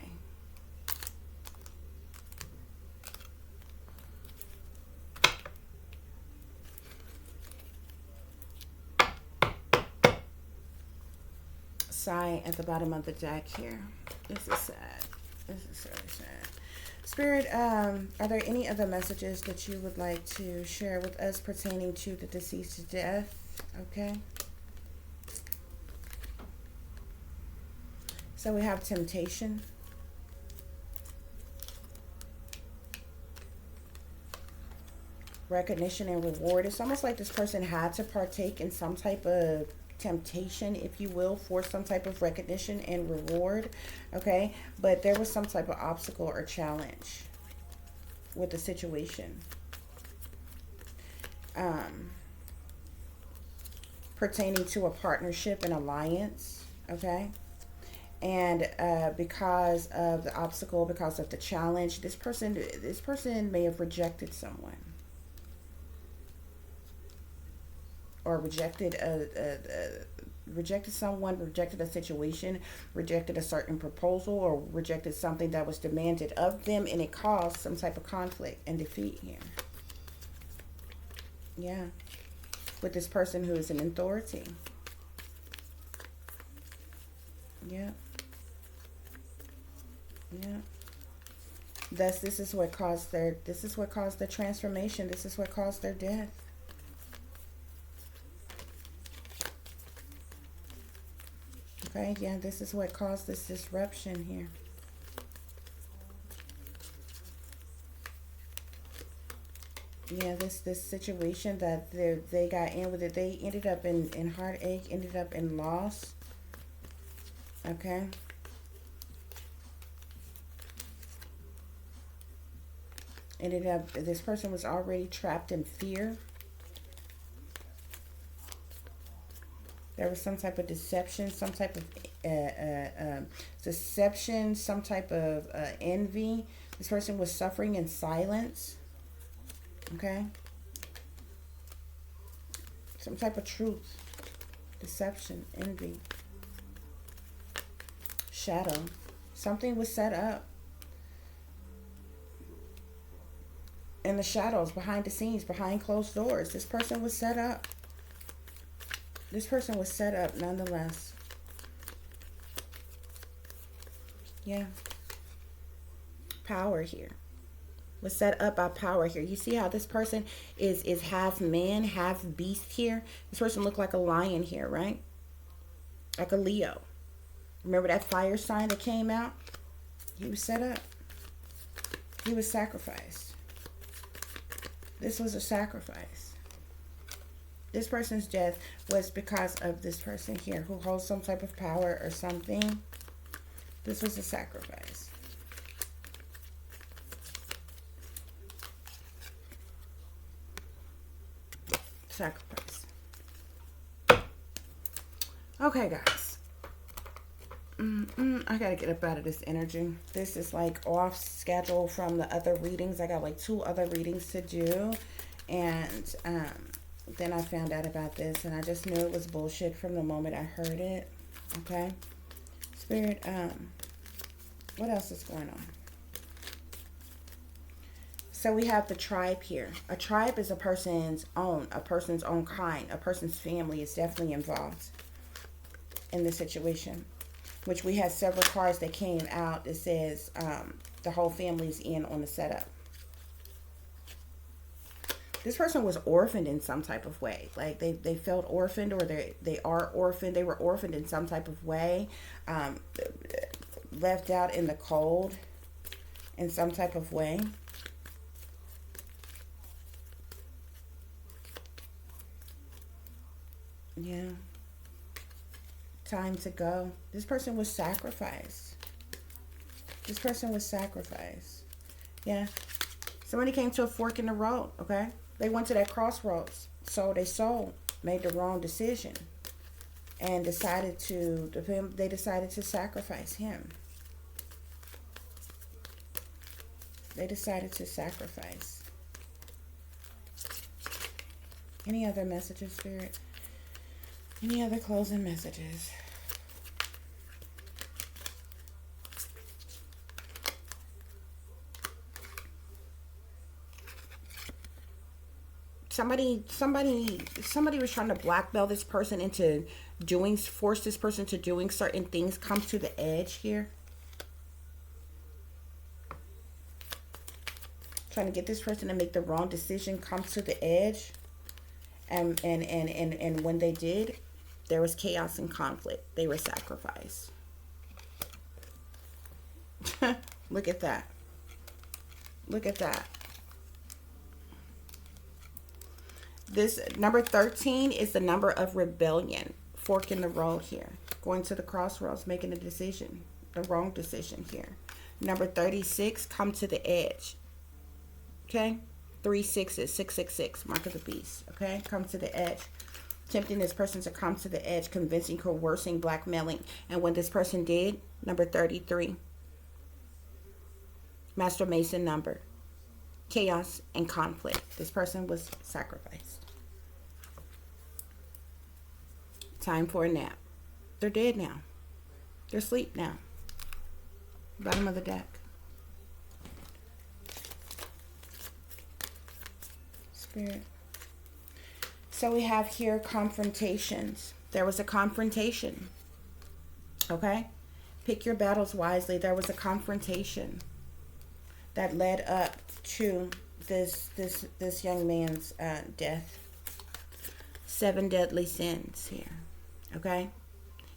Sigh at the bottom of the deck here. This is sad. This is really sad. Spirit, are there any other messages that you would like to share with us pertaining to the deceased's death? Okay. So we have temptation. Recognition and reward. It's almost like this person had to partake in some type of temptation, if you will, for some type of recognition and reward, okay? But there was some type of obstacle or challenge with the situation pertaining to a partnership and alliance, okay? And because of the obstacle, because of the challenge, this person may have rejected someone, or rejected someone, rejected a situation, rejected a certain proposal, or rejected something that was demanded of them, and it caused some type of conflict and defeat here. Yeah. With this person who is in authority. Yeah. Yeah. Thus, this is what caused the transformation. This is what caused their death. Okay, yeah, this is what caused this disruption here. Yeah, this situation that they got in with it, they ended up in heartache, ended up in loss. Okay. Ended up, this person was already trapped in fear. There was some type of deception, some type of some type of envy. This person was suffering in silence. Okay. Some type of truth, deception, envy, shadow. Something was set up. In the shadows, behind the scenes, behind closed doors. This person was set up. This person was set up nonetheless. Yeah. Power here. Was set up by power here. You see how this person is half man, half beast here? This person looked like a lion here, right? Like a Leo. Remember that fire sign that came out? He was set up. He was sacrificed. This was a sacrifice. This person's death was because of this person here who holds some type of power or something. This was a sacrifice. Sacrifice. Okay, guys. I gotta get up out of this energy. This is like off schedule from the other readings. I got like 2 other readings to do, and then I found out about this, and I just knew it was bullshit from the moment I heard it. Okay, Spirit. What else is going on? So we have the tribe here. A tribe is a person's own kind. A person's family is definitely involved in the situation. Which we had several cards that came out that says the whole family's in on the setup. This person was orphaned in some type of way. Like they felt orphaned, or they are orphaned. They were orphaned in some type of way. Left out in the cold in some type of way. Yeah. Time to go. This person was sacrificed. This person was sacrificed. Yeah. Somebody came to a fork in the road, okay? They went to that crossroads. Sold their soul. Made the wrong decision. And decided to sacrifice him. They decided to sacrifice. Any other messages, Spirit? Any other closing messages? Somebody was trying to blackmail this person into force this person to doing certain things. Come to the edge here. Trying to get this person to make the wrong decision. Come to the edge. And when they did, there was chaos and conflict. They were sacrificed. Look at that. Look at that. This number 13 is the number of rebellion. Fork in the road here. Going to the crossroads, making a decision. The wrong decision here. Number 36, come to the edge. Okay? 3 6s, 666, mark of the beast. Okay? Come to the edge. Tempting this person to come to the edge, convincing, coercing, blackmailing. And when this person did, number 33. Master Mason number. Chaos and conflict. This person was sacrificed. Time for a nap. They're dead now. They're asleep now. Bottom of the deck. Spirit. So we have here confrontations. There was a confrontation. Okay? Pick your battles wisely. There was a confrontation that led up to this young man's death. 7 deadly sins here. Okay?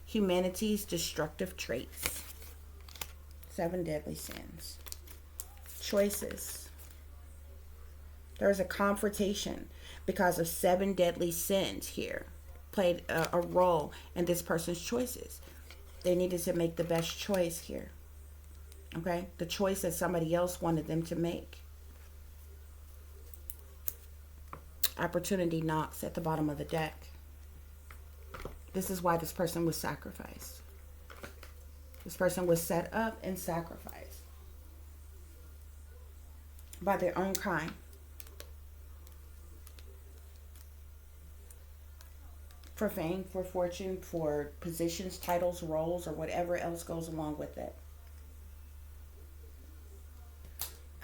Humanity's destructive traits. 7 deadly sins. Choices. There's a confrontation because of 7 deadly sins here. Played a role in this person's choices. They needed to make the best choice here. Okay? The choice that somebody else wanted them to make. Opportunity knocks at the bottom of the deck. This is why this person was sacrificed. This person was set up and sacrificed by their own kind. For fame, for fortune, for positions, titles, roles, or whatever else goes along with it.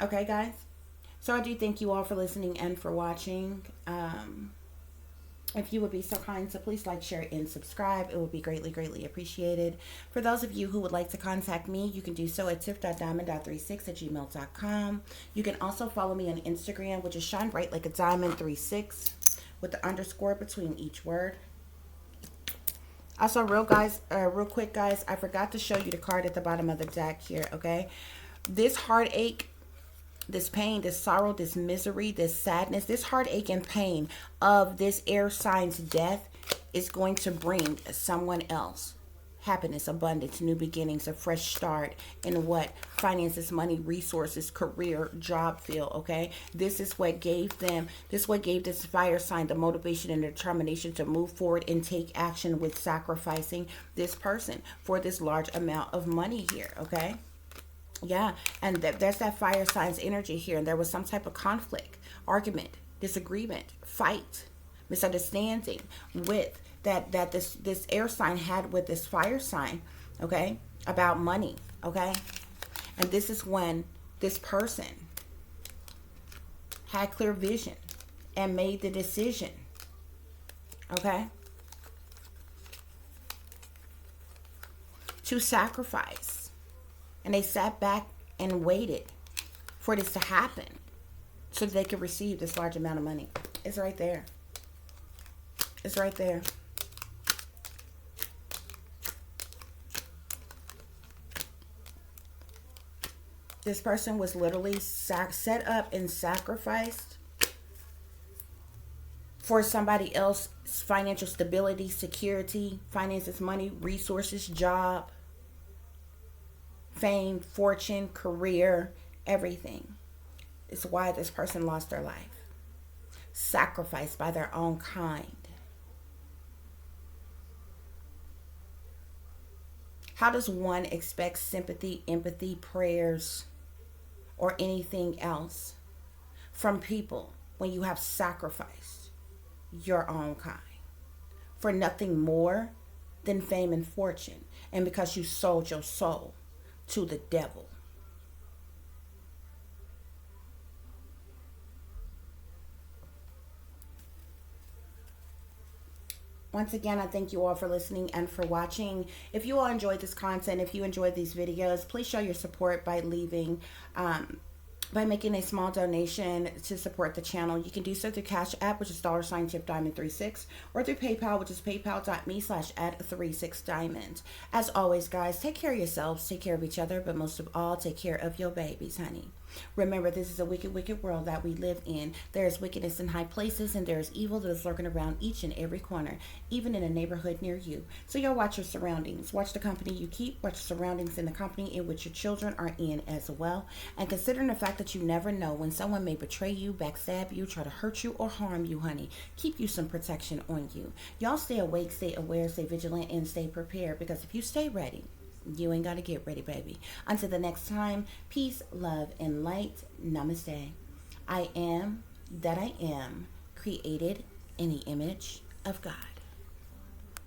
Okay, guys? So I do thank you all for listening and for watching. If you would be so kind, so please like, share, and subscribe. It would be greatly, greatly appreciated. For those of you who would like to contact me, you can do so at tiff.diamond.36@gmail.com. You can also follow me on Instagram, which is shine bright like a diamond 36 with the underscore between each word. Also, real quick, guys, I forgot to show you the card at the bottom of the deck here, okay? This heartache, this pain, this sorrow, this misery, this sadness, this heartache and pain of this air sign's death is going to bring someone else happiness, abundance, new beginnings, a fresh start in what? Finances, money, resources, career, job field, okay? This is what gave this fire sign the motivation and determination to move forward and take action with sacrificing this person for this large amount of money here, okay? Yeah, and there's that fire sign's energy here. And there was some type of conflict, argument, disagreement, fight, misunderstanding with that this air sign had with this fire sign, okay, about money, okay? And this is when this person had clear vision and made the decision, okay, to sacrifice. And they sat back and waited for this to happen so that they could receive this large amount of money. It's right there. It's right there. This person was literally set up and sacrificed for somebody else's financial stability, security, finances, money, resources, job, fame, fortune, career, everything. It's why this person lost their life. Sacrificed by their own kind. How does one expect sympathy, empathy, prayers, or anything else from people when you have sacrificed your own kind for nothing more than fame and fortune, and because you sold your soul to the devil? Once again, I thank you all for listening and for watching. If you all enjoyed this content, if you enjoyed these videos, please show your support by leaving, by making a small donation to support the channel. You can do so through CASHAPP, which is $TiffDiamond36, or through PayPal, which is paypal.me/@36diamond. As always, guys, take care of yourselves, take care of each other, but most of all, take care of your babies, honey. Remember, this is a wicked, wicked world that we live in. There is wickedness in high places, and there is evil that is lurking around each and every corner, even in a neighborhood near you. So y'all watch your surroundings. Watch the company you keep. Watch the surroundings in the company in which your children are in as well. And considering the fact that you never know when someone may betray you, backstab you, try to hurt you, or harm you, honey, keep you some protection on you. Y'all stay awake, stay aware, stay vigilant, and stay prepared, because if you stay ready, you ain't got to get ready, baby. Until the next time, peace, love, and light. Namaste. I am that I am, created in the image of God.